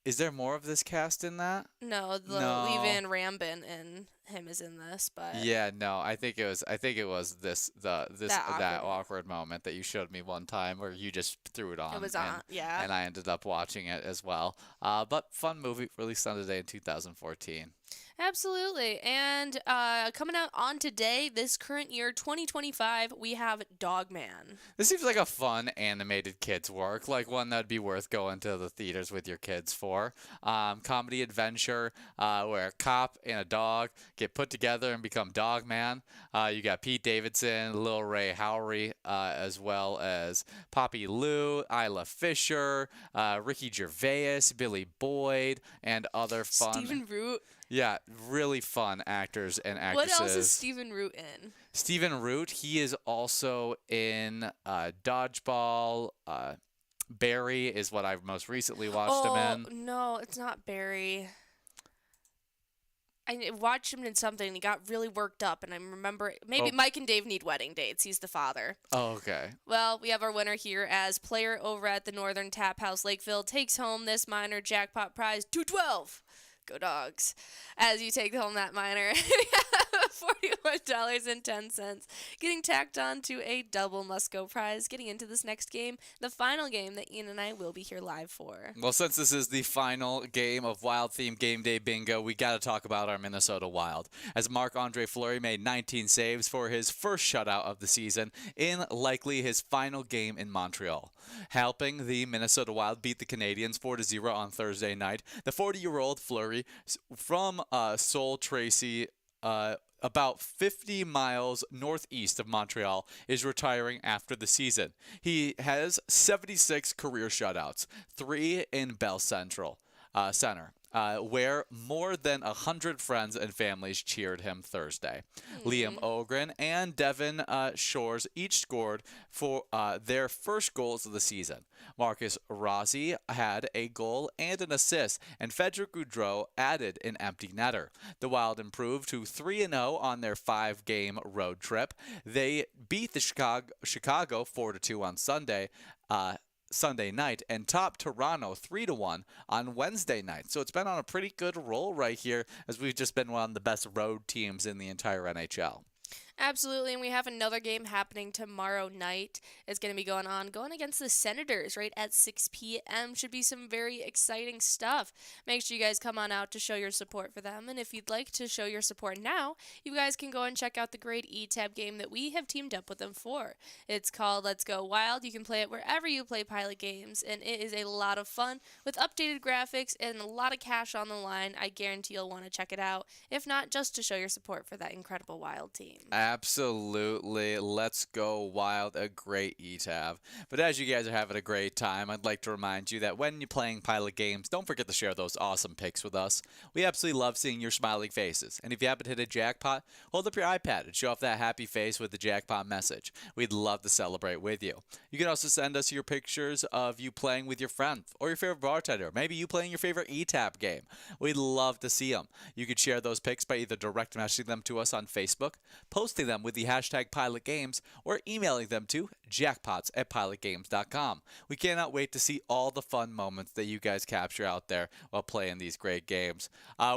Is there more of this cast in that? no, Levan Rambin and him is in this, but Yeah, no, I think it was that awkward moment that you showed me one time where you just threw it on. it was on. Yeah. And I ended up watching it as well. But fun movie, released on today in 2014. Absolutely. And coming out on today, this current year, 2025, we have Dogman. This seems like a fun animated kids work, like one that'd be worth going to the theaters with your kids for. Comedy adventure where a cop and a dog get put together and become Dogman. You got Pete Davidson, Lil Ray Howery, as well as Poppy Lou, Isla Fisher, Ricky Gervais, Billy Boyd, and other fun. Stephen Root. Yeah, really fun actors and actresses. What else is Stephen Root in? Stephen Root, he is also in Dodgeball. Barry is what I've most recently watched him in. No, it's not Barry. I watched him in something and he got really worked up, and I remember maybe Mike and Dave need wedding dates. He's the father. Oh, okay. Well, we have our winner here as player over at the Northern Tap House Lakeville takes home this minor jackpot prize, $212. Go Dogs. As you take home that minor, $41.10, getting tacked on to a double must-go prize, getting into this next game, the final game that Ian and I will be here live for. Well, since this is the final game of Wild Theme Game Day Bingo, we got to talk about our Minnesota Wild. As Marc-Andre Fleury made 19 saves for his first shutout of the season in likely his final game in Montreal, helping the Minnesota Wild beat the Canadiens 4-0 on Thursday night. The 40-year-old Fleury from Seoul Tracy, about 50 miles northeast of Montreal, is retiring after the season. He has 76 career shutouts, 3 in Bell Center, where more than 100 friends and families cheered him Thursday. Liam Ogren and Devin Shores each scored for their first goals of the season. Marcus Rossi had a goal and an assist, and Frederic Gaudreau added an empty netter. The Wild improved to 3-0 on their 5-game road trip. They beat the Chicago 4-2 on Sunday night, and topped Toronto 3-1 on Wednesday night. So it's been on a pretty good roll right here, as we've just been one of the best road teams in the entire NHL. Absolutely, and we have another game happening tomorrow night. It's going to be going against the Senators right at 6 p.m. Should be some very exciting stuff. Make sure you guys come on out to show your support for them, and if you'd like to show your support now, you guys can go and check out the great E-Tab game that we have teamed up with them for. It's called Let's Go Wild. You can play it wherever you play Pilot games, and it is a lot of fun with updated graphics and a lot of cash on the line. I guarantee you'll want to check it out, if not just to show your support for that incredible Wild team. Absolutely. Let's Go Wild, a great E-Tab. But as you guys are having a great time, I'd like to remind you that when you're playing Pilot games, don't forget to share those awesome pics with us. We absolutely love seeing your smiling faces. And if you happen to hit a jackpot, hold up your iPad and show off that happy face with the jackpot message. We'd love to celebrate with you. You can also send us your pictures of you playing with your friend or your favorite bartender. Maybe you playing your favorite E-Tab game. We'd love to see them. You could share those pics by either direct messaging them to us on Facebook, posting them with the hashtag Pilot Games, or emailing them to jackpots@pilotgames.com. We cannot wait to see all the fun moments that you guys capture out there while playing these great games.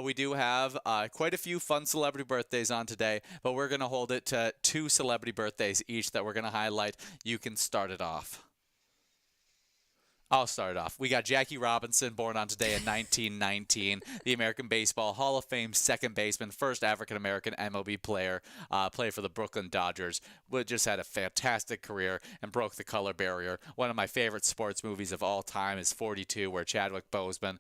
We do have quite a few fun celebrity birthdays on today, but we're going to hold it to 2 celebrity birthdays each that we're going to highlight. You can start it off. I'll start it off. We got Jackie Robinson, born on today in 1919, the American Baseball Hall of Fame second baseman, first African-American MLB player, played for the Brooklyn Dodgers, just had a fantastic career and broke the color barrier. One of my favorite sports movies of all time is 42, where Chadwick Boseman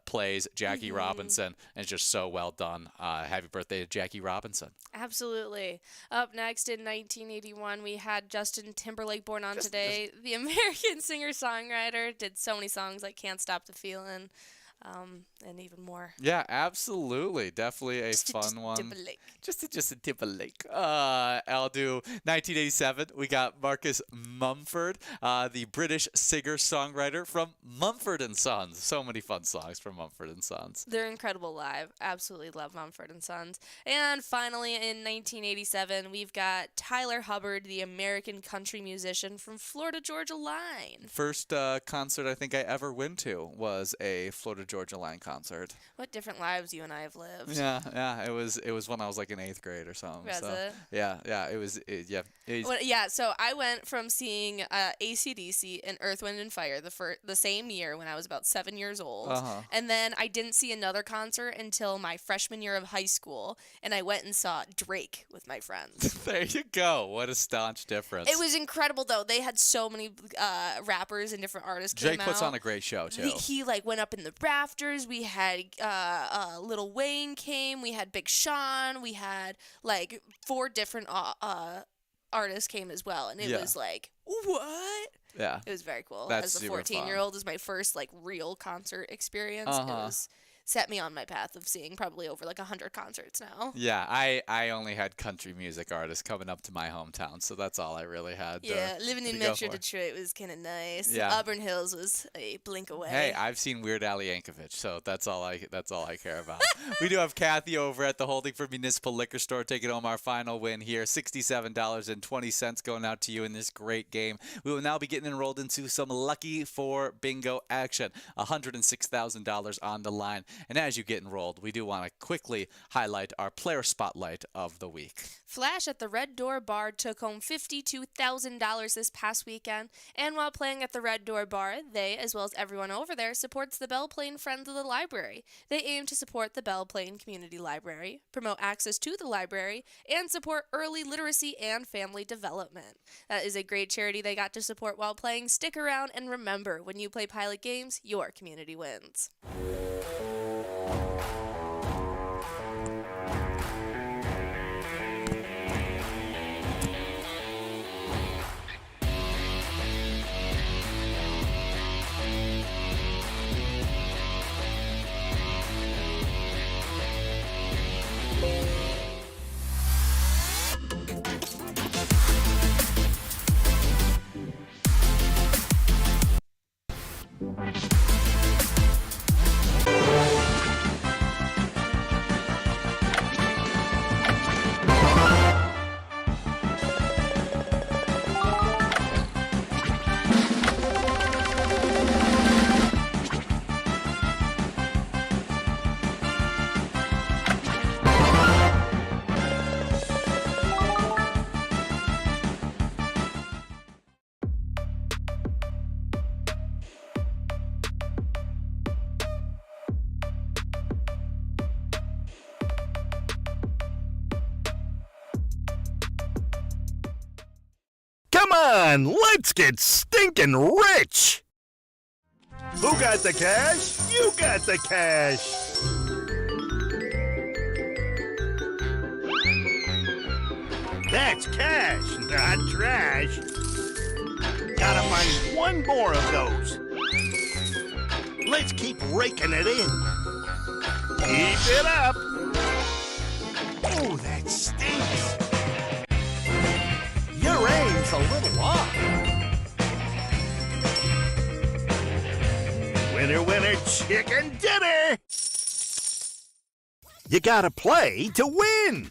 plays Jackie Robinson, and it's just so well done. Happy birthday to Jackie Robinson. Absolutely. Up next in 1981, we had Justin Timberlake, born on today, the American singer-songwriter, did so many songs like Can't Stop the Feeling, and even more. Yeah, absolutely. Definitely a fun one. Timberlake. Just a Timberlake. I'll do 1987. We got Marcus Mumford, the British singer-songwriter from Mumford & Sons. So many fun songs from Mumford & Sons. They're incredible live. Absolutely love Mumford & Sons. And finally, in 1987, we've got Tyler Hubbard, the American country musician from Florida Georgia Line. First concert I think I ever went to was a Florida Georgia Line concert. What different lives you and I have lived. Yeah. It was when I was like in 8th grade or something. Was it? Yeah. It was. So I went from seeing AC/DC and Earth, Wind and Fire the same year when I was about 7 years old, and then I didn't see another concert until my freshman year of high school, and I went and saw Drake with my friends. There you go. What a staunch difference. It was incredible though. They had so many rappers and different artists. Drake puts on a great show too. He like went up in the rafters. We had Lil Wayne came. We had Big Sean. We had like 4 different artists came as well, and it was like, what? Yeah, it was very cool. That's as a 14-year-old, is my first like real concert experience. It was set me on my path of seeing probably over like 100 concerts now. Yeah, I only had country music artists coming up to my hometown, so that's all I really had. Yeah, living in to go Metro for. Detroit was kind of nice. Yeah. Auburn Hills was a blink away. Hey, I've seen Weird Al Yankovic, so that's all I care about. We do have Kathy over at the Holdingford Municipal Liquor Store taking home our final win here, $67.20 going out to you in this great game. We will now be getting enrolled into some Lucky 4 bingo action, $106,000 on the line. And as you get enrolled, we do want to quickly highlight our player spotlight of the week. Flash at the Red Door Bar took home $52,000 this past weekend, and while playing at the Red Door Bar, they, as well as everyone over there, supports the Belle Plaine Friends of the Library. They aim to support the Belle Plaine Community Library, promote access to the library, and support early literacy and family development. That is a great charity they got to support while playing. Stick around, and remember, when you play Pilot games, your community wins. Come on, let's get stinking rich! Who got the cash? You got the cash! That's cash, not trash. Gotta find one more of those. Let's keep raking it in. Keep it up. Oh, that stinks. Your aim's a little off. Winner, winner, chicken dinner! You gotta play to win!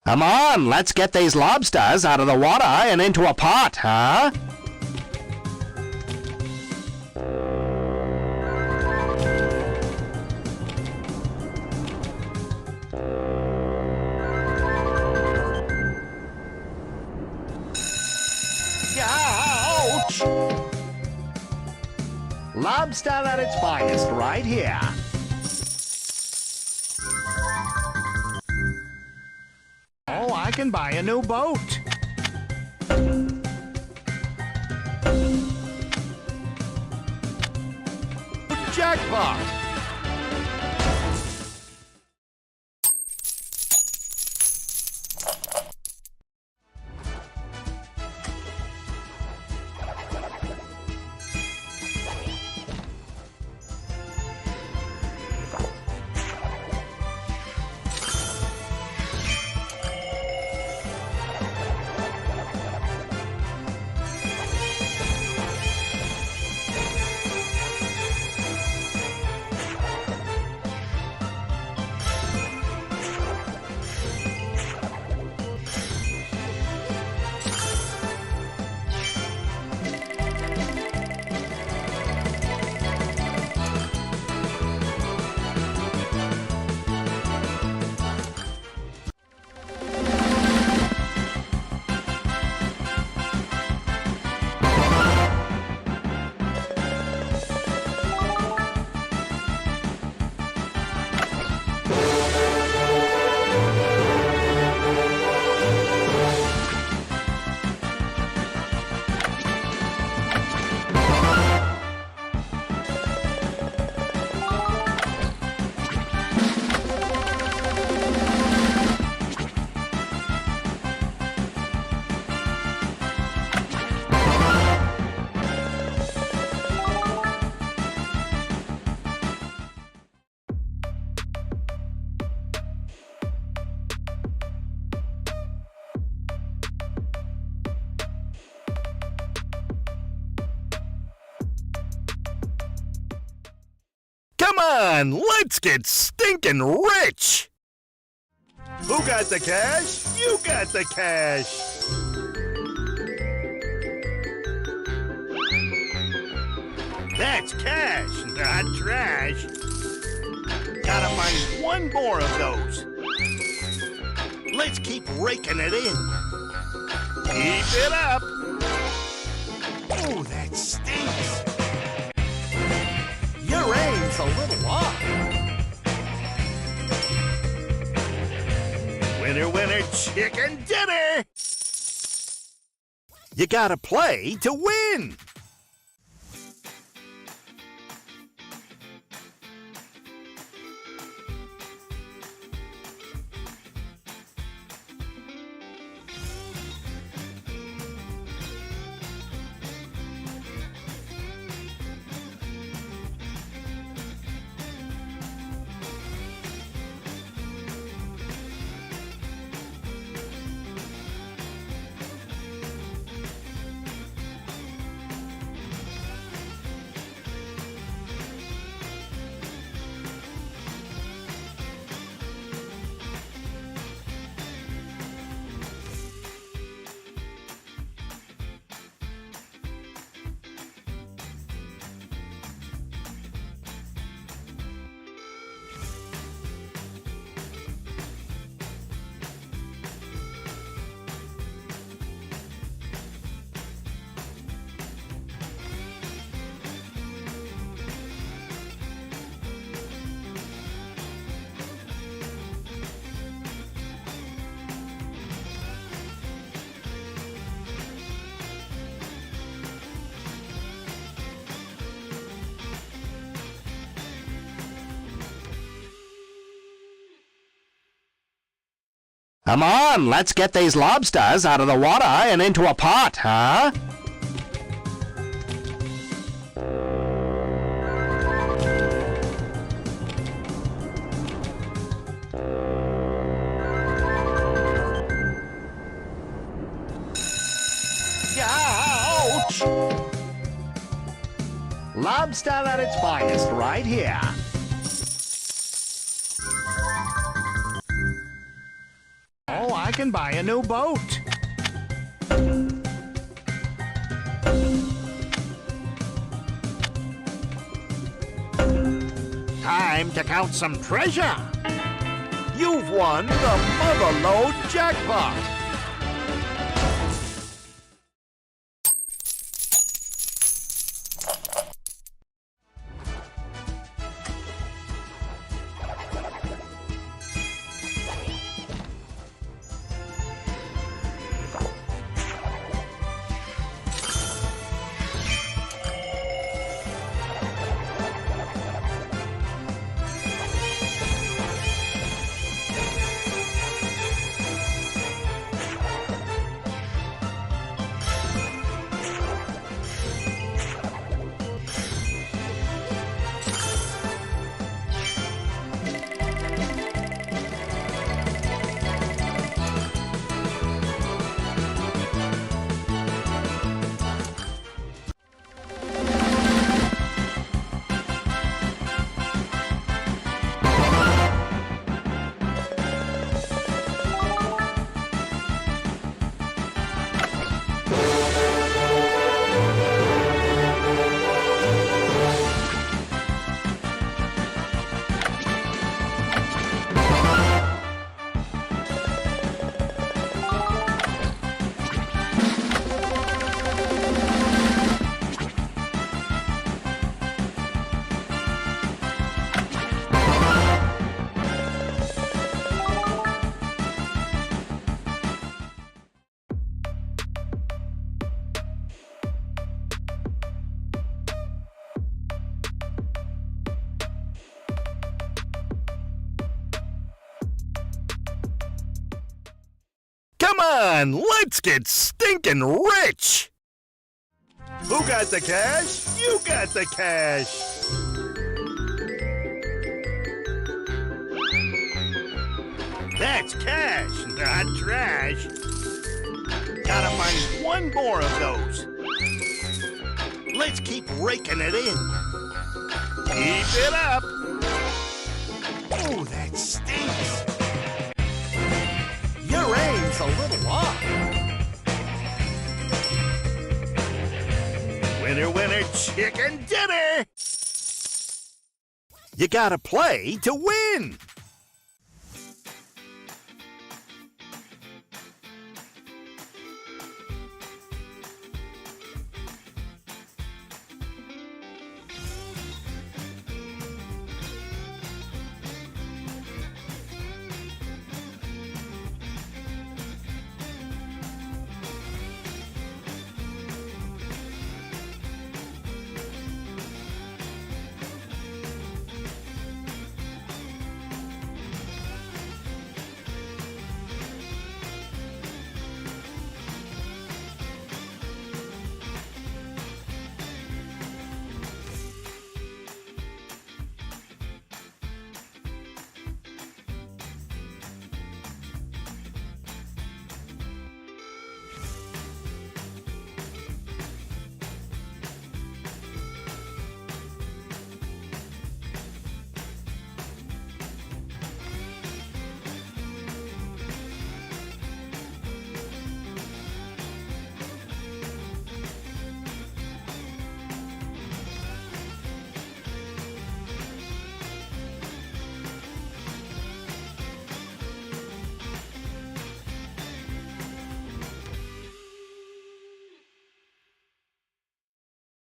Come on, let's get these lobsters out of the water and into a pot, huh? Ouch! Lobster at its finest right here. Oh, I can buy a new boat. Jackpot! Come on, let's get stinking rich! Who got the cash? You got the cash! That's cash, not trash. Gotta find one more of those. Let's keep raking it in. Keep it up. Oh, that stinks. Your aim's a little off. Winner, winner, chicken dinner. You gotta play to win. Come on, let's get these lobsters out of the water and into a pot, huh? Ouch! Lobster at its finest right here. Oh, I can buy a new boat. Time to count some treasure. You've won the Motherlode Jackpot. Come on, let's get stinking rich! Who got the cash? You got the cash! That's cash, not trash. Gotta find one more of those. Let's keep raking it in. Keep it up. stinks. Your aim's a little off. Winner, winner, chicken dinner. You gotta play to win.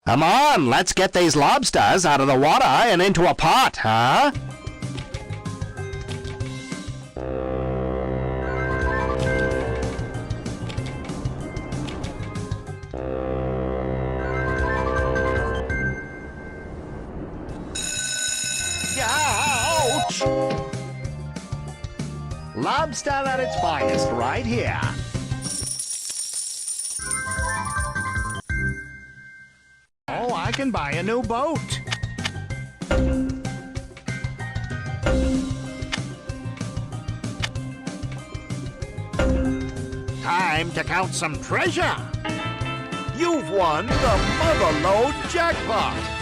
Come on, let's get these lobsters out of the water and into a pot, huh? Ouch! Lobster at its finest right here. Oh, I can buy a new boat. Time to count some treasure. You've won the Motherlode Jackpot.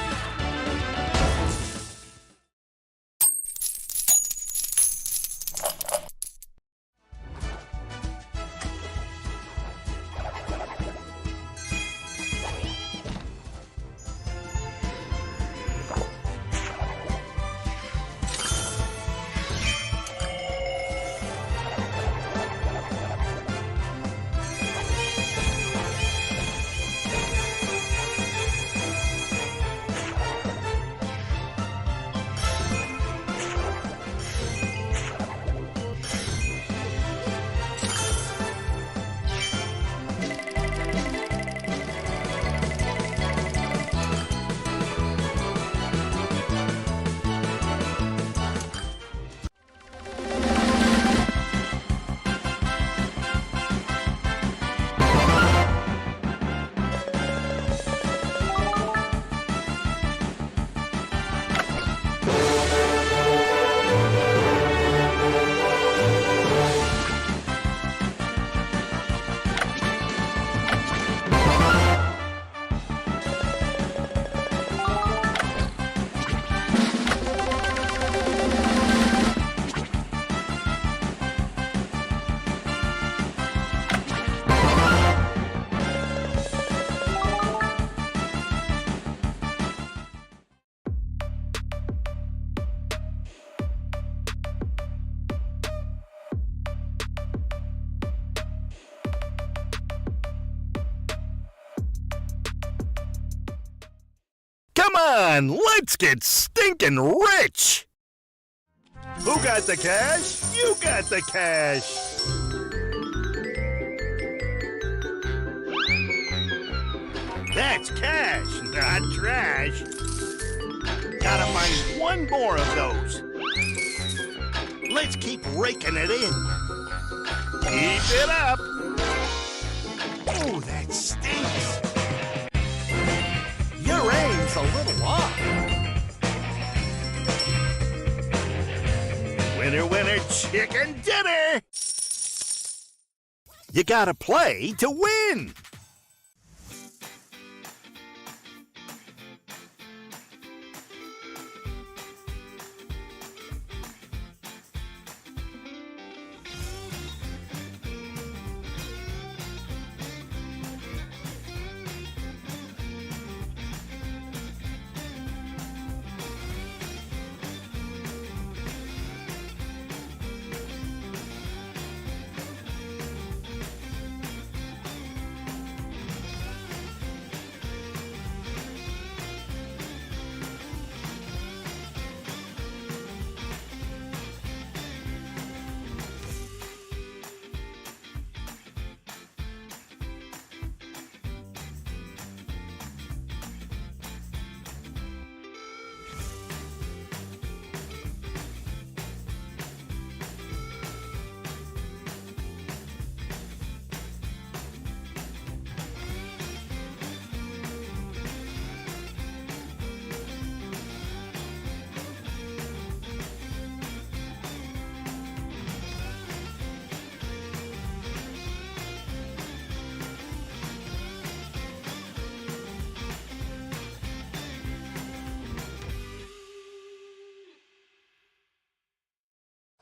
Come on, let's get stinking rich! Who got the cash? You got the cash! That's cash, not trash. Gotta find one more of those. Let's keep raking it in. Keep it up. Oh, that stinks. Your aim's a little off. Winner, winner, chicken dinner. You gotta play to win.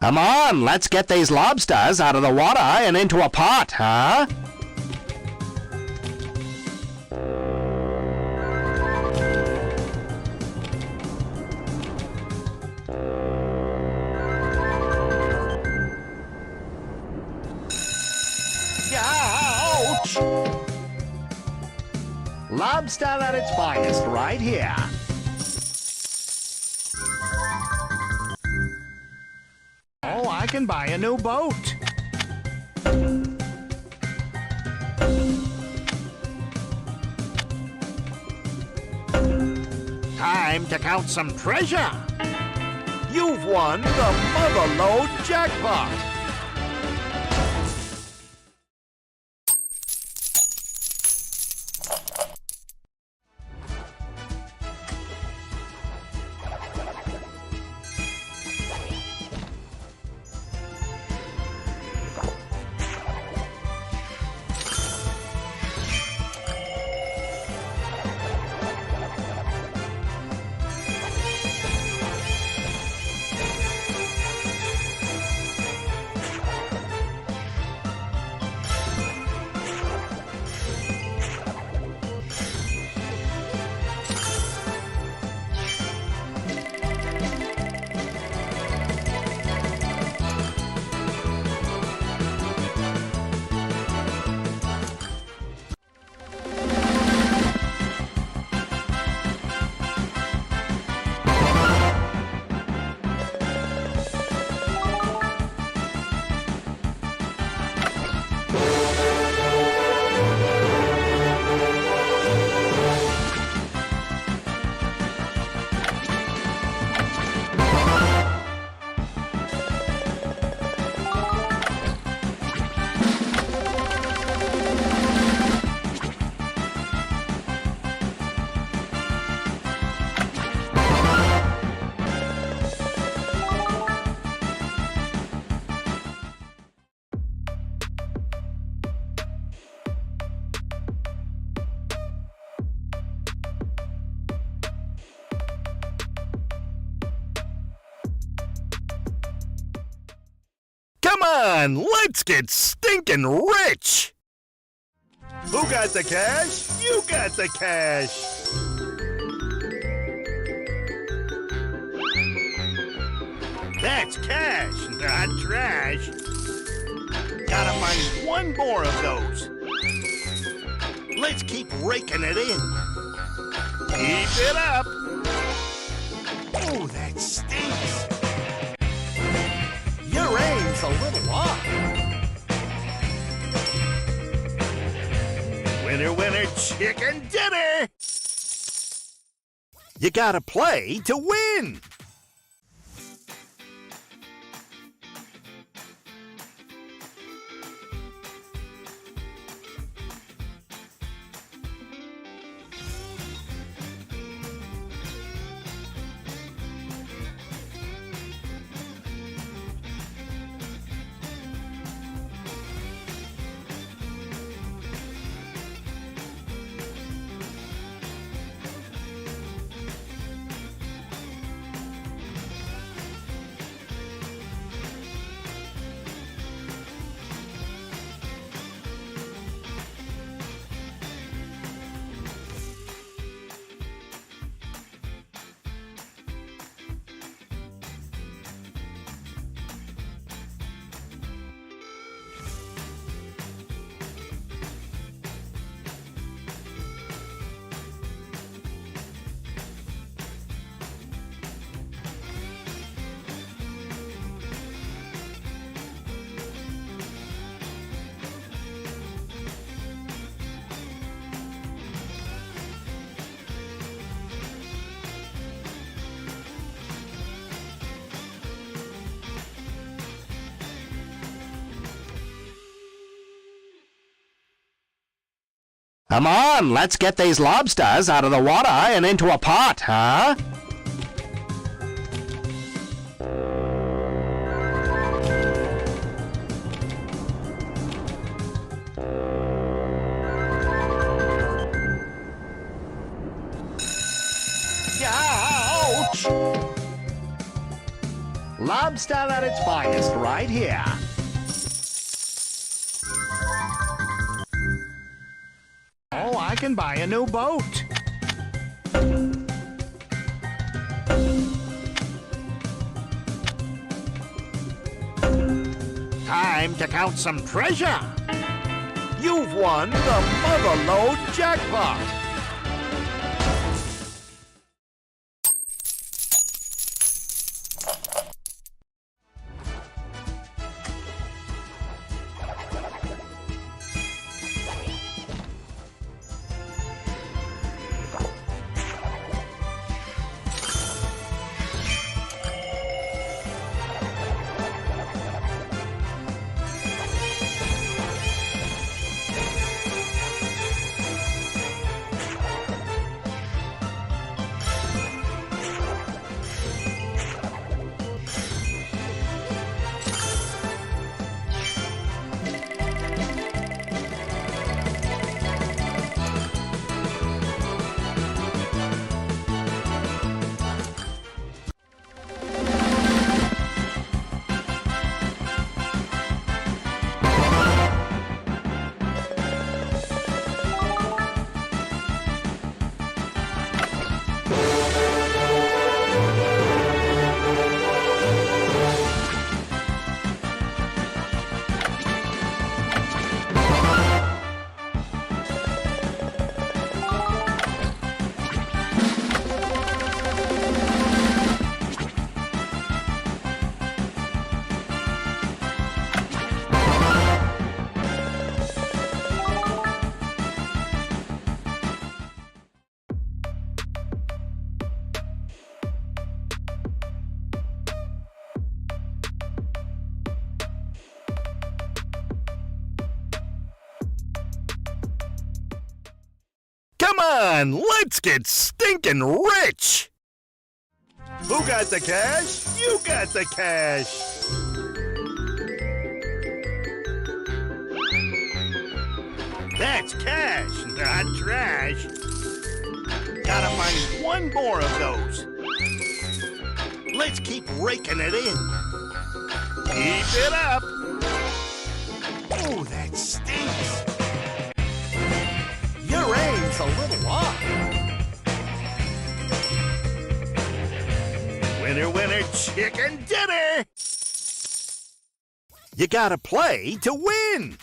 Come on, let's get these lobsters out of the water and into a pot, huh? Ouch! Lobster at its finest right here. Oh, I can buy a new boat. Time to count some treasure. You've won the Motherlode Jackpot. Come on, let's get stinking rich! Who got the cash? You got the cash! That's cash, not trash. Gotta find one more of those. Let's keep raking it in. Keep it up. Oh, that stinks. Your aim's a little off. Winner, winner, chicken dinner! You gotta play to win! Come on, let's get these lobsters out of the water and into a pot, huh? Ouch! Lobster at its finest right here. Oh, I can buy a new boat. Time to count some treasure. You've won the Motherlode Jackpot. Come on, let's get stinking rich! Who got the cash? You got the cash! That's cash, not trash. Gotta find one more of those. Let's keep raking it in. Keep it up. Oh, that stinks. Your aim's a little off. Winner, winner, chicken dinner! You gotta play to win!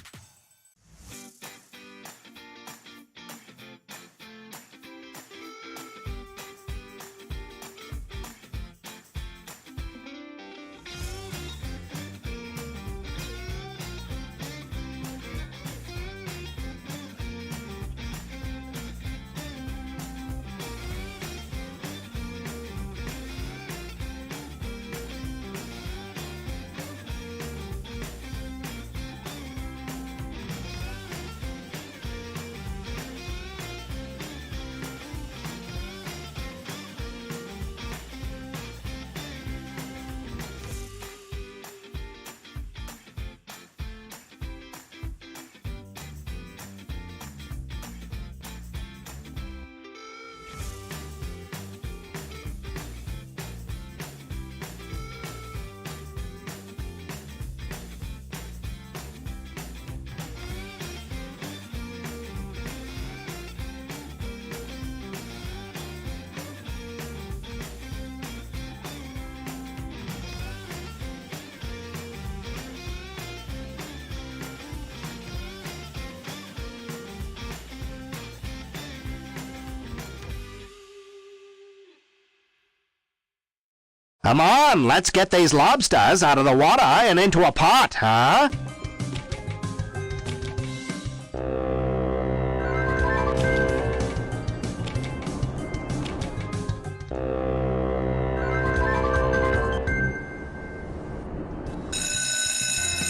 Come on, let's get these lobsters out of the water and into a pot, huh?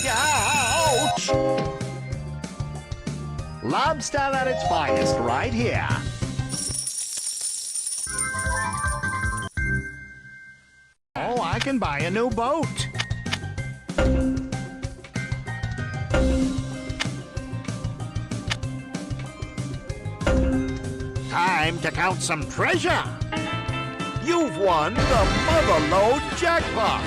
Ouch! Lobster at its finest right here. Oh, I can buy a new boat. Time to count some treasure. You've won the Motherlode Jackpot.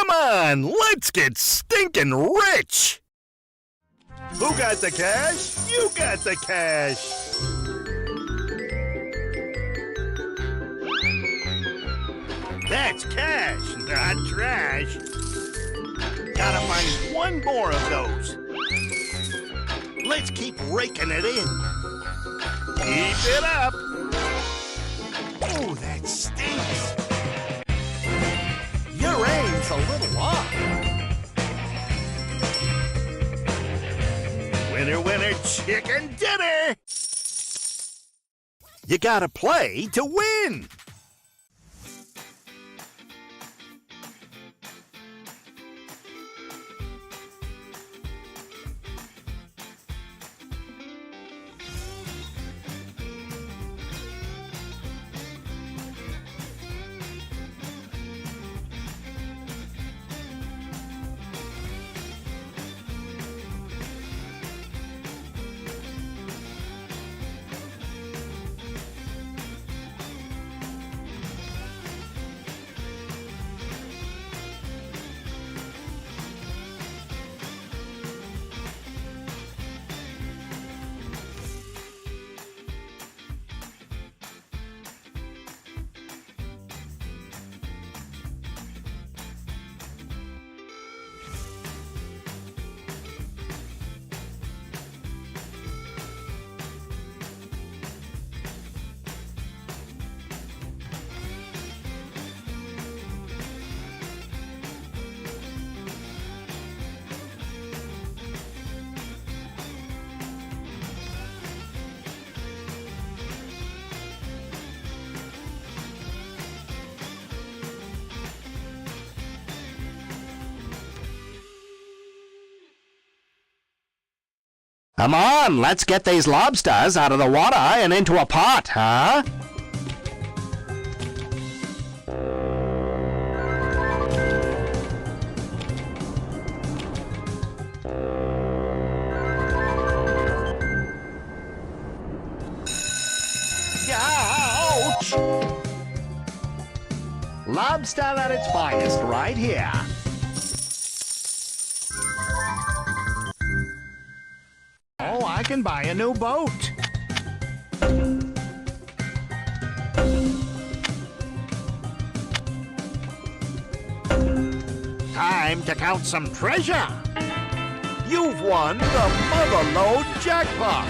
Come on, let's get stinking rich! Who got the cash? You got the cash! That's cash, not trash. Gotta find one more of those. Let's keep raking it in. Keep it up. Oh, that stinks. Your aim's a little off. Winner, winner, chicken dinner. You gotta play to win. Come on, let's get these lobsters out of the water and into a pot, huh? Ouch! Lobster at its finest right here. Oh, I can buy a new boat. Time to count some treasure. You've won the Motherlode jackpot.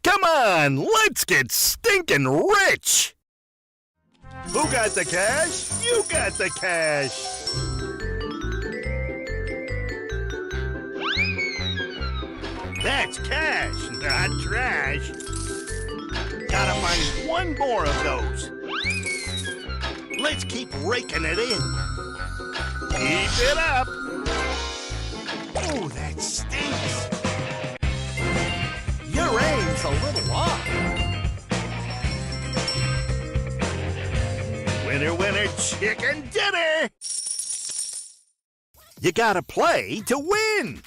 Come on, let's get stinking rich! Who got the cash? You got the cash! That's cash, not trash. Gotta find one more of those. Let's keep raking it in. Keep it up. Oh, that stinks. Your aim's a little off. Winner, winner, chicken dinner. You gotta play to win.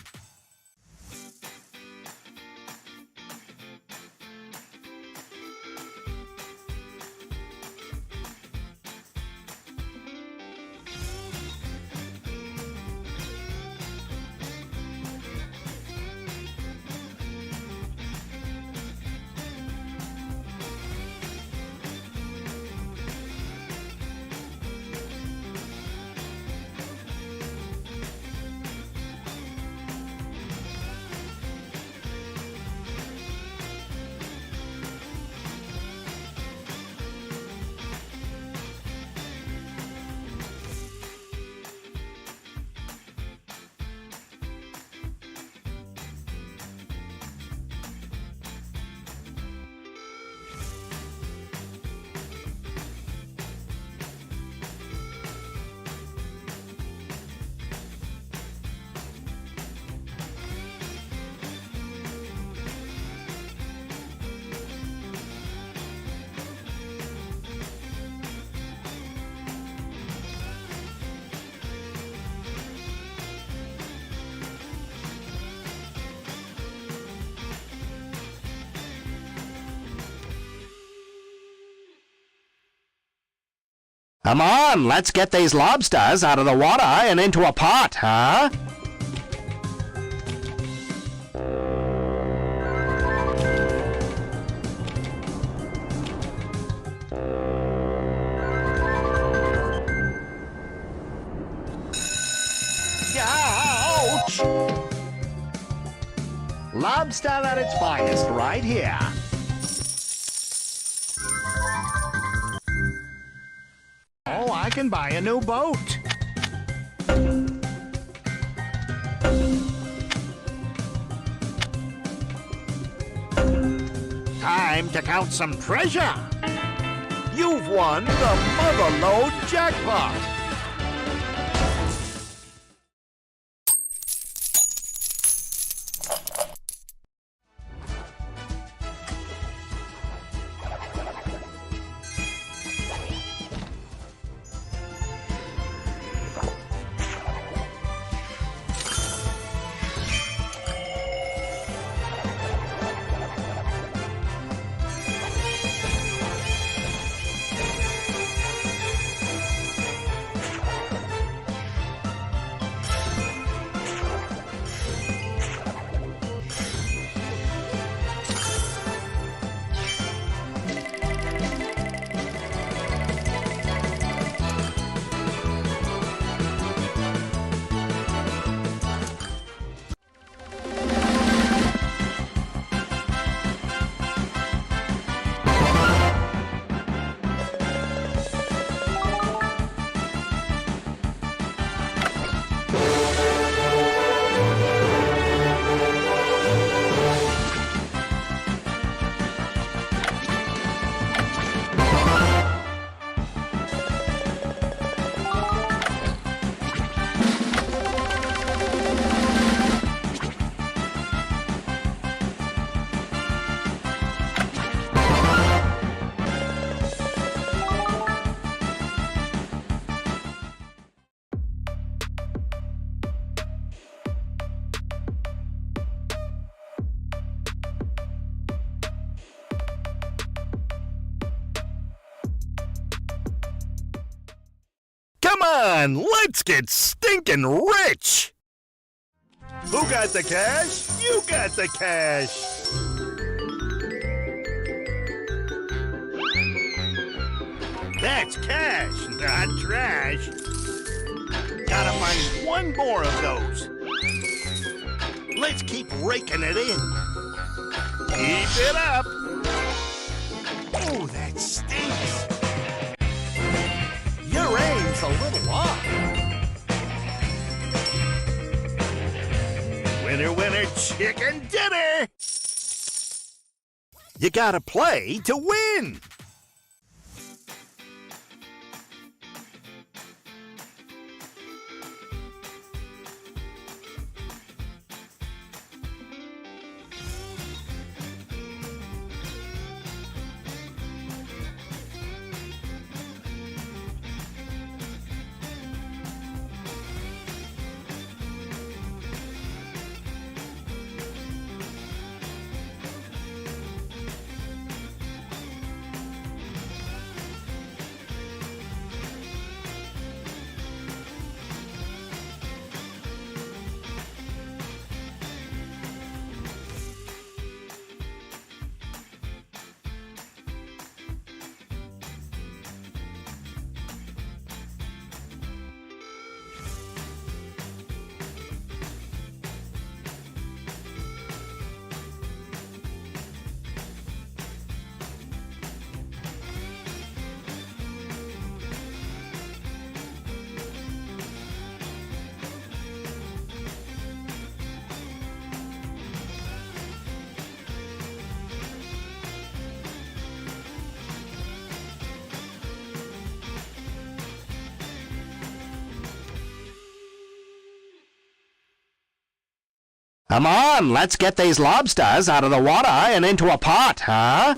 Come on, let's get these lobsters out of the water and into a pot, huh? Ouch! Lobster at its finest right here. Oh, I can buy a new boat. Time to count some treasure. You've won the Motherlode jackpot. Come on, let's get stinking rich! Who got the cash? You got the cash! That's cash, not trash. Gotta find one more of those. Let's keep raking it in. Keep it up. Oh, that stinks. Your aim's a little off. Winner, winner, chicken dinner. You gotta play to win. Come on, let's get these lobsters out of the water and into a pot, huh?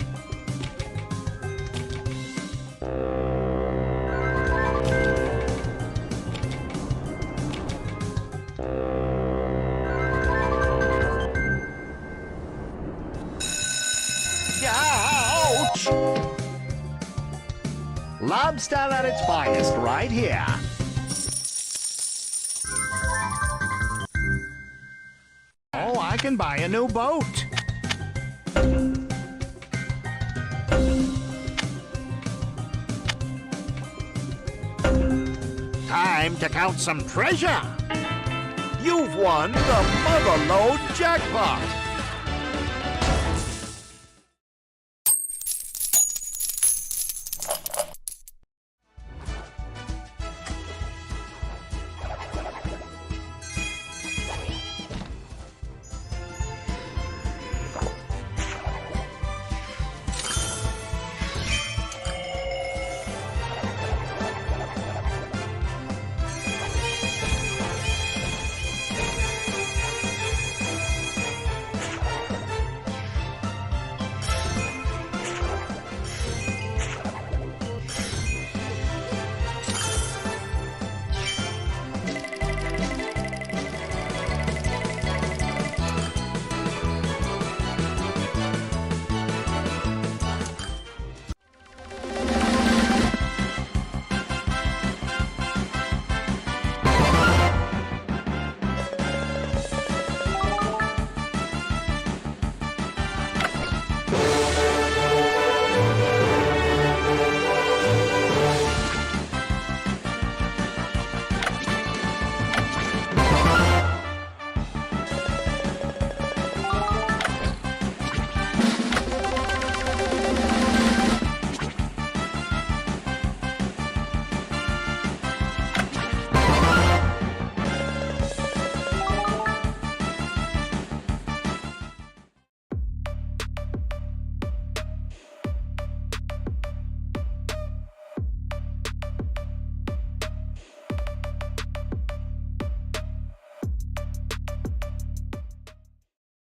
Ouch! Lobster at its finest right here. Oh, I can buy a new boat. Time to count some treasure. You've won the Motherlode jackpot.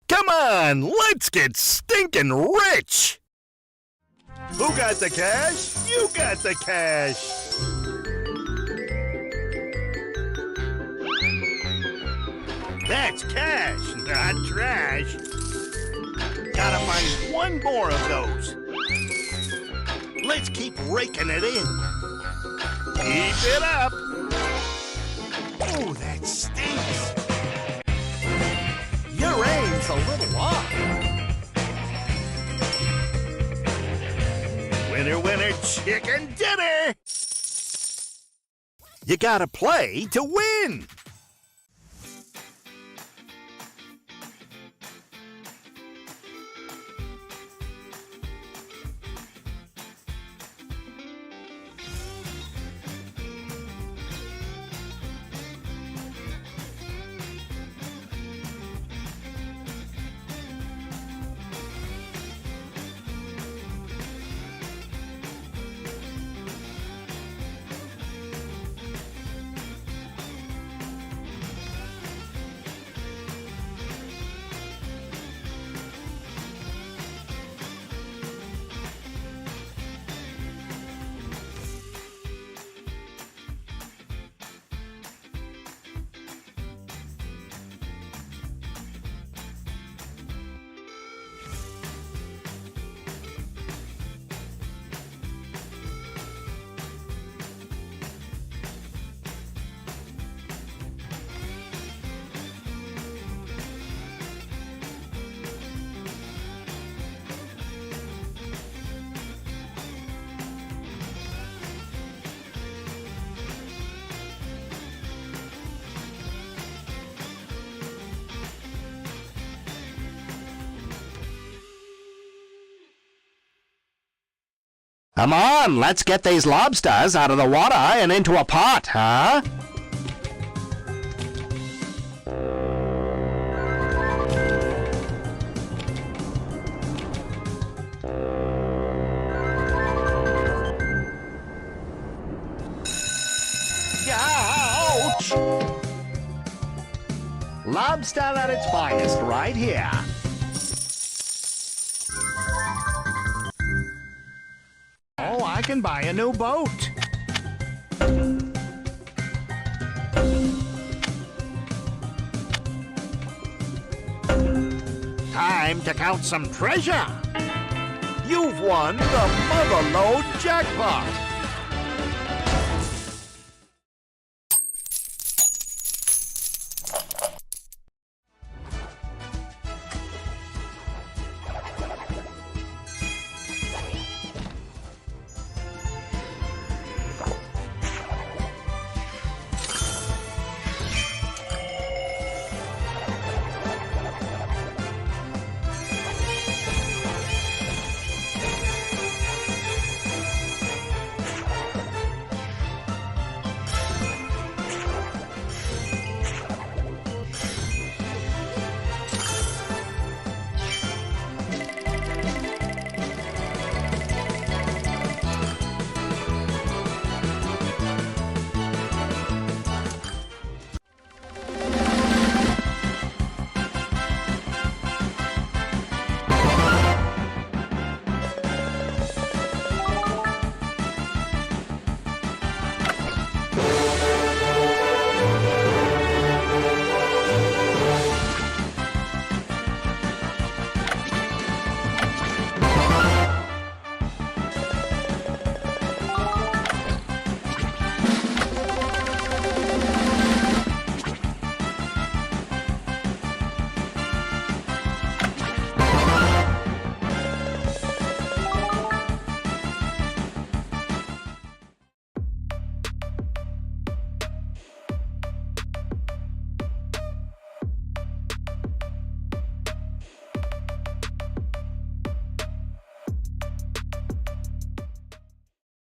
Come on, let's get stinking rich! Who got the cash? You got the cash! That's cash, not trash. Gotta find one more of those. Let's keep raking it in. Keep it up. Oh, that stinks. Your aim's a little off. Winner, winner, chicken dinner! You gotta play to win! Come on, let's get these lobsters out of the water and into a pot, huh? Lobster at its finest right here. Oh, I can buy a new boat. Time to count some treasure. You've won the Motherlode Jackpot.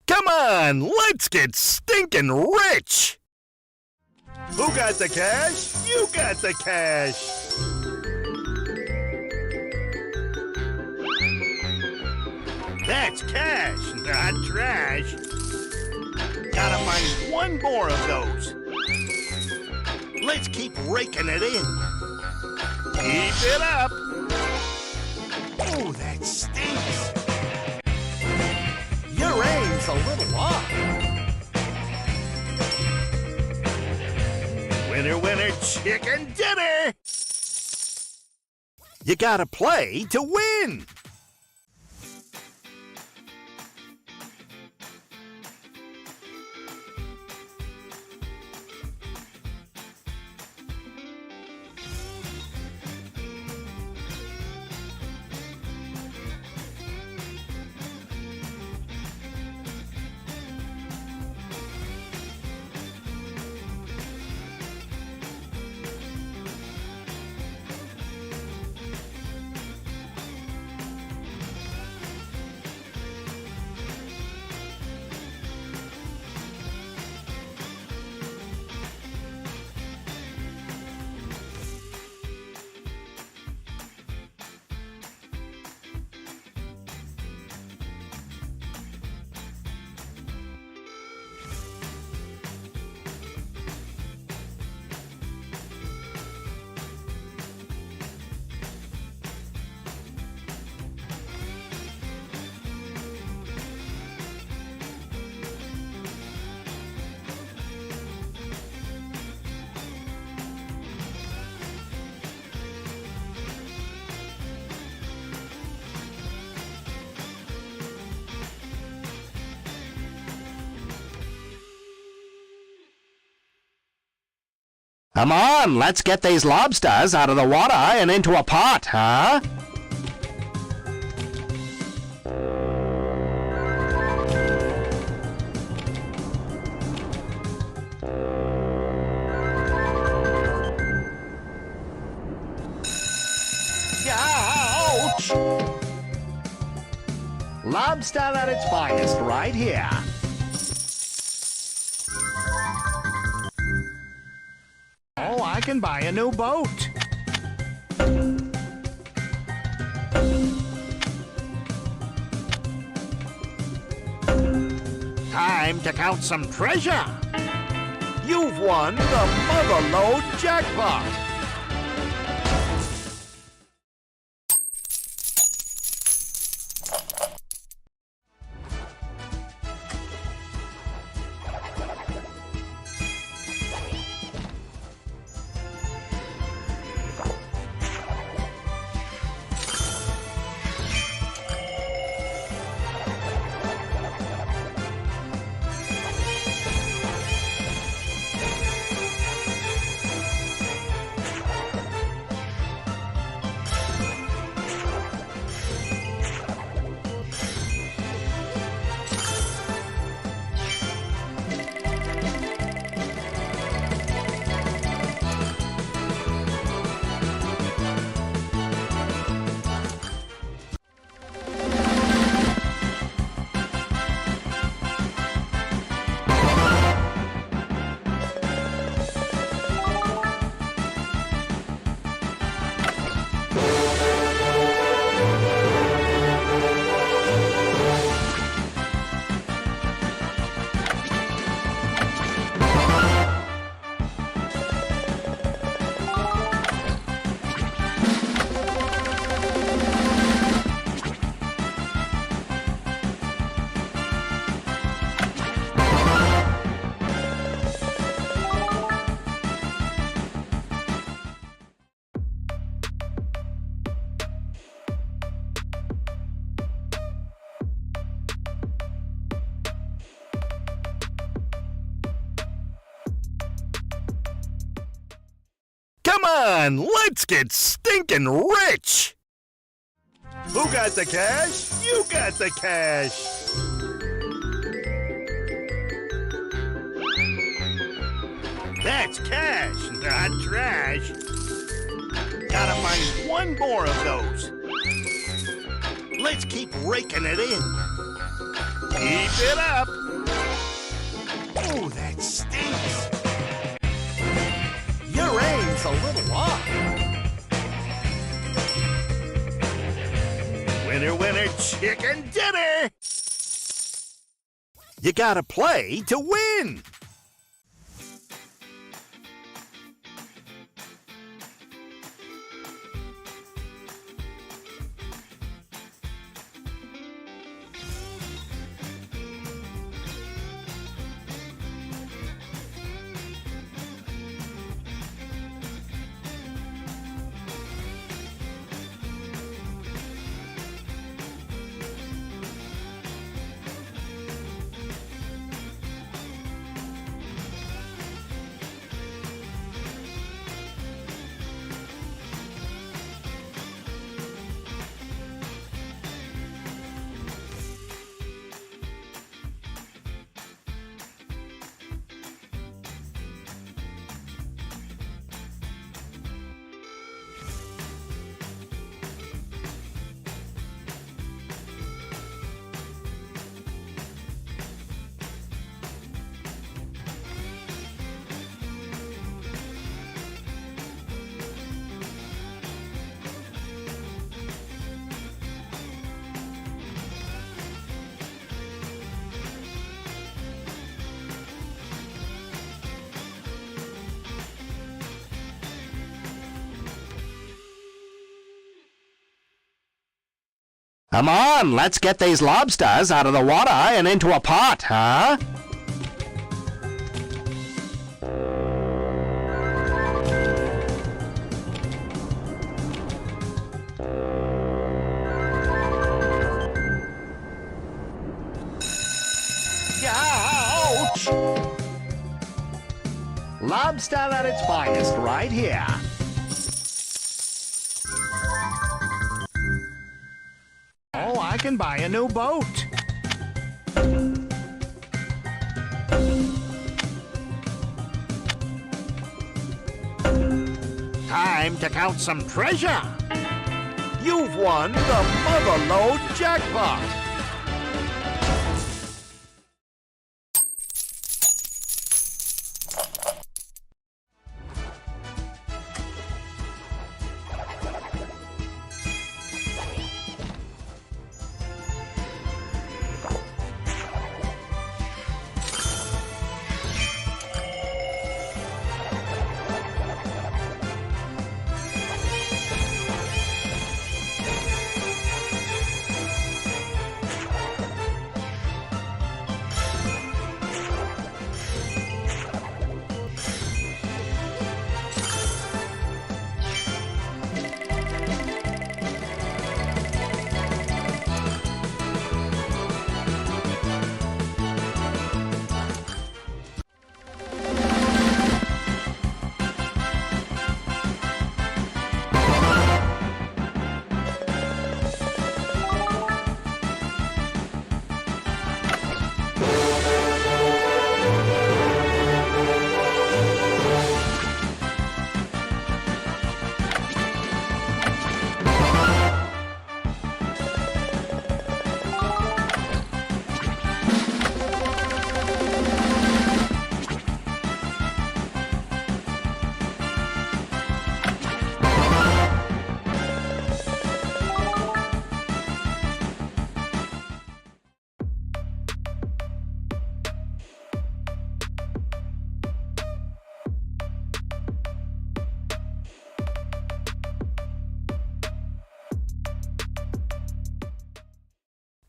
Come on, let's get stinking rich! Who got the cash? You got the cash! That's cash, not trash. Gotta find one more of those. Let's keep raking it in. Keep it up. Oh, that stinks. Your aim's a little off. Winner, winner, chicken dinner. You gotta play to win. Come on, let's get these lobsters out of the water and into a pot, huh? Ouch! Lobster at its finest right here. Oh, I can buy a new boat. Time to count some treasure. You've won the Motherlode Jackpot. on, let's get stinking rich! Who got the cash? You got the cash! That's cash, not trash. Gotta find one more of those. Let's keep raking it in. Keep it up. Oh, that stinks. Your aim's a little off. Winner, winner, chicken dinner. You gotta play to win. Come on, let's get these lobsters out of the water and into a pot, huh? Ouch! Lobster at its finest right here. Oh, I can buy a new boat. Time to count some treasure. You've won the Motherload jackpot.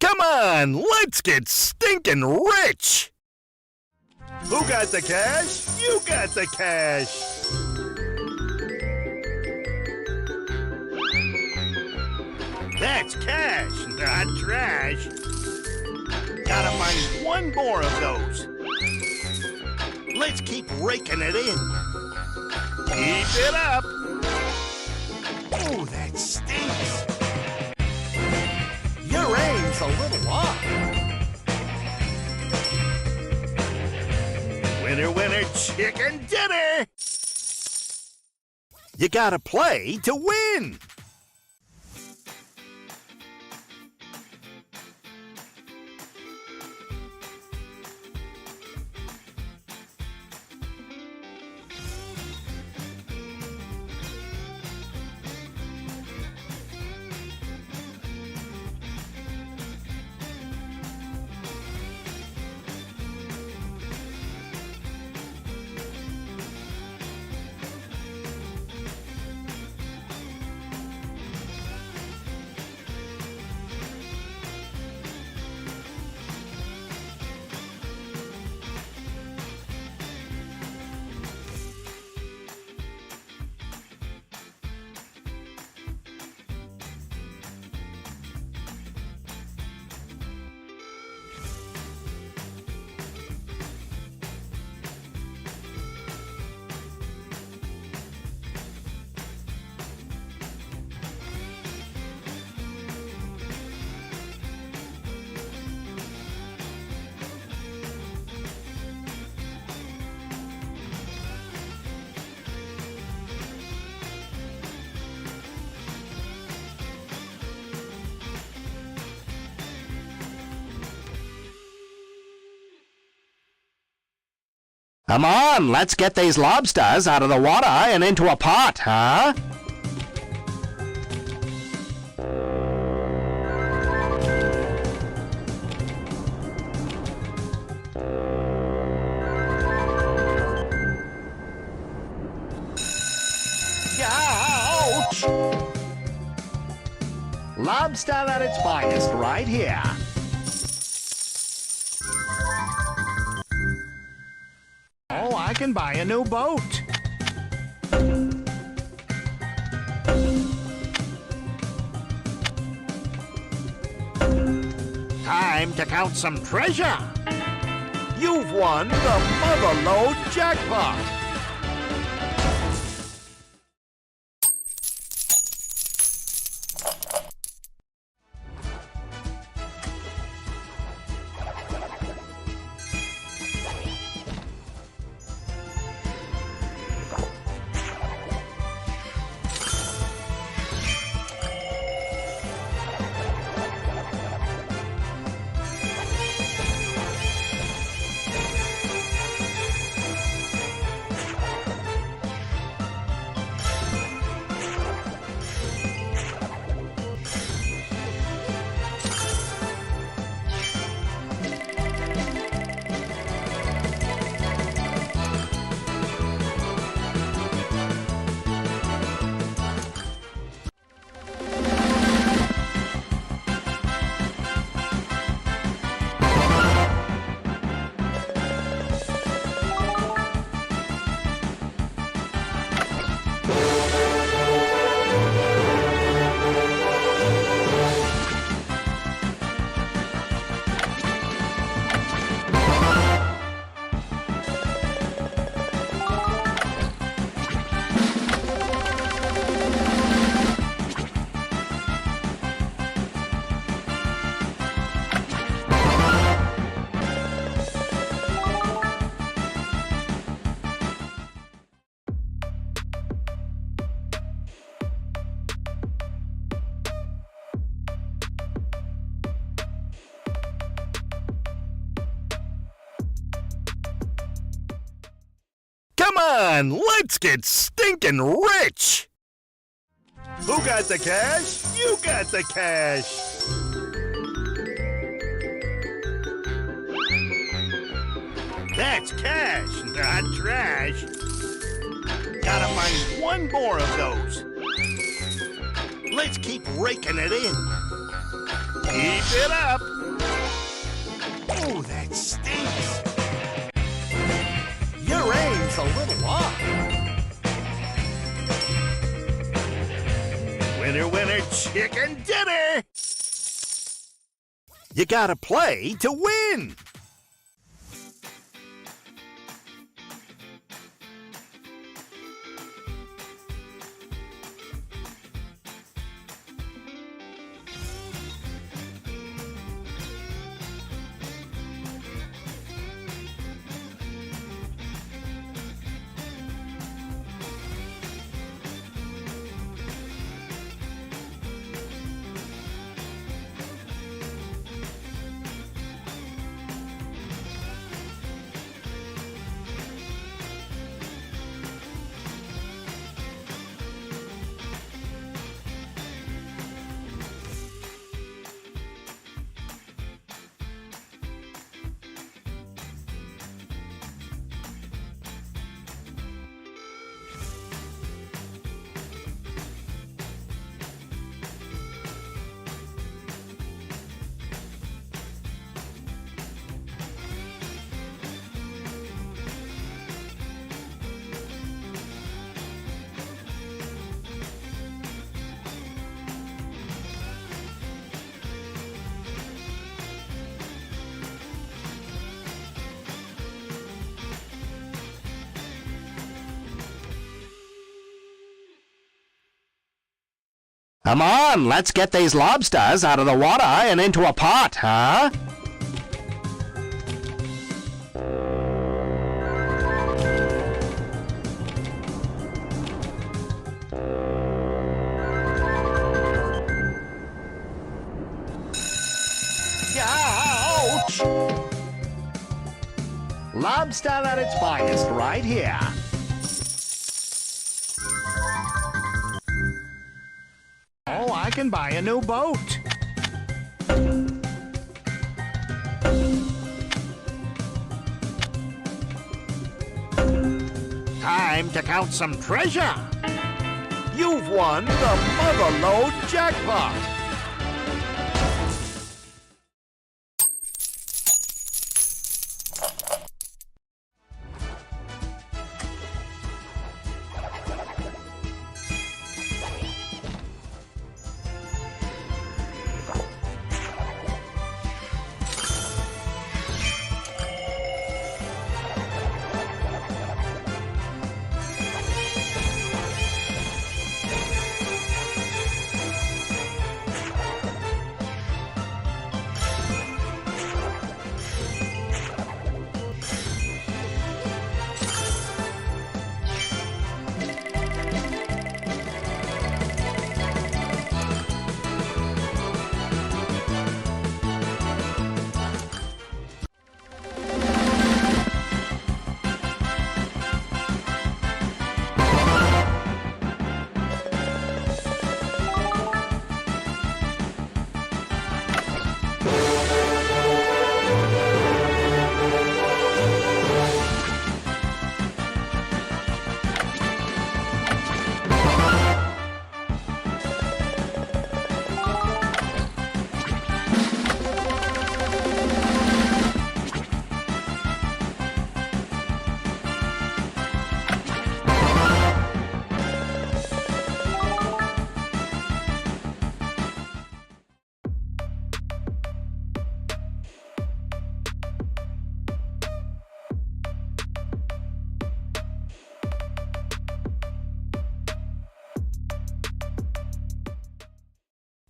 Come on, let's get stinking rich! Who got the cash? You got the cash! That's cash, not trash. Gotta find one more of those. Let's keep raking it in. Keep it up. Oh, that stinks. Your aim's a little off. Winner, winner, chicken dinner. You gotta play to win. Come on, let's get these lobsters out of the water and into a pot, huh? Ouch! Lobster at its finest right here. Oh, I can buy a new boat. Time to count some treasure. You've won the Motherlode jackpot. Come on, let's get stinking rich! Who got the cash? You got the cash! That's cash, not trash. Gotta find one more of those. Let's keep raking it in. Keep it up. Oh, that stinks. Your aim's a little off. Winner, winner, chicken dinner! You gotta play to win! Come on, let's get these lobsters out of the water and into a pot, huh? Ouch! Lobster at its finest right here. Oh, I can buy a new boat. Time to count some treasure. You've won the Motherload jackpot.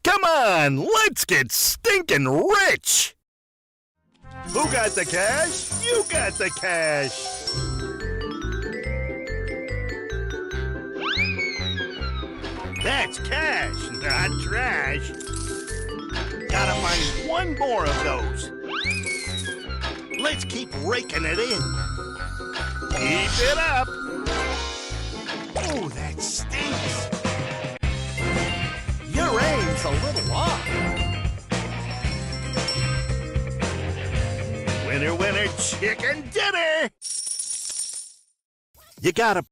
Come on, let's get stinking rich! Who got the cash? You got the cash! That's cash, not trash. Gotta find one more of those. Let's keep raking it in. Keep it up. Oh, that stinks. Your aim's a little off. Winner, winner, chicken dinner! You gotta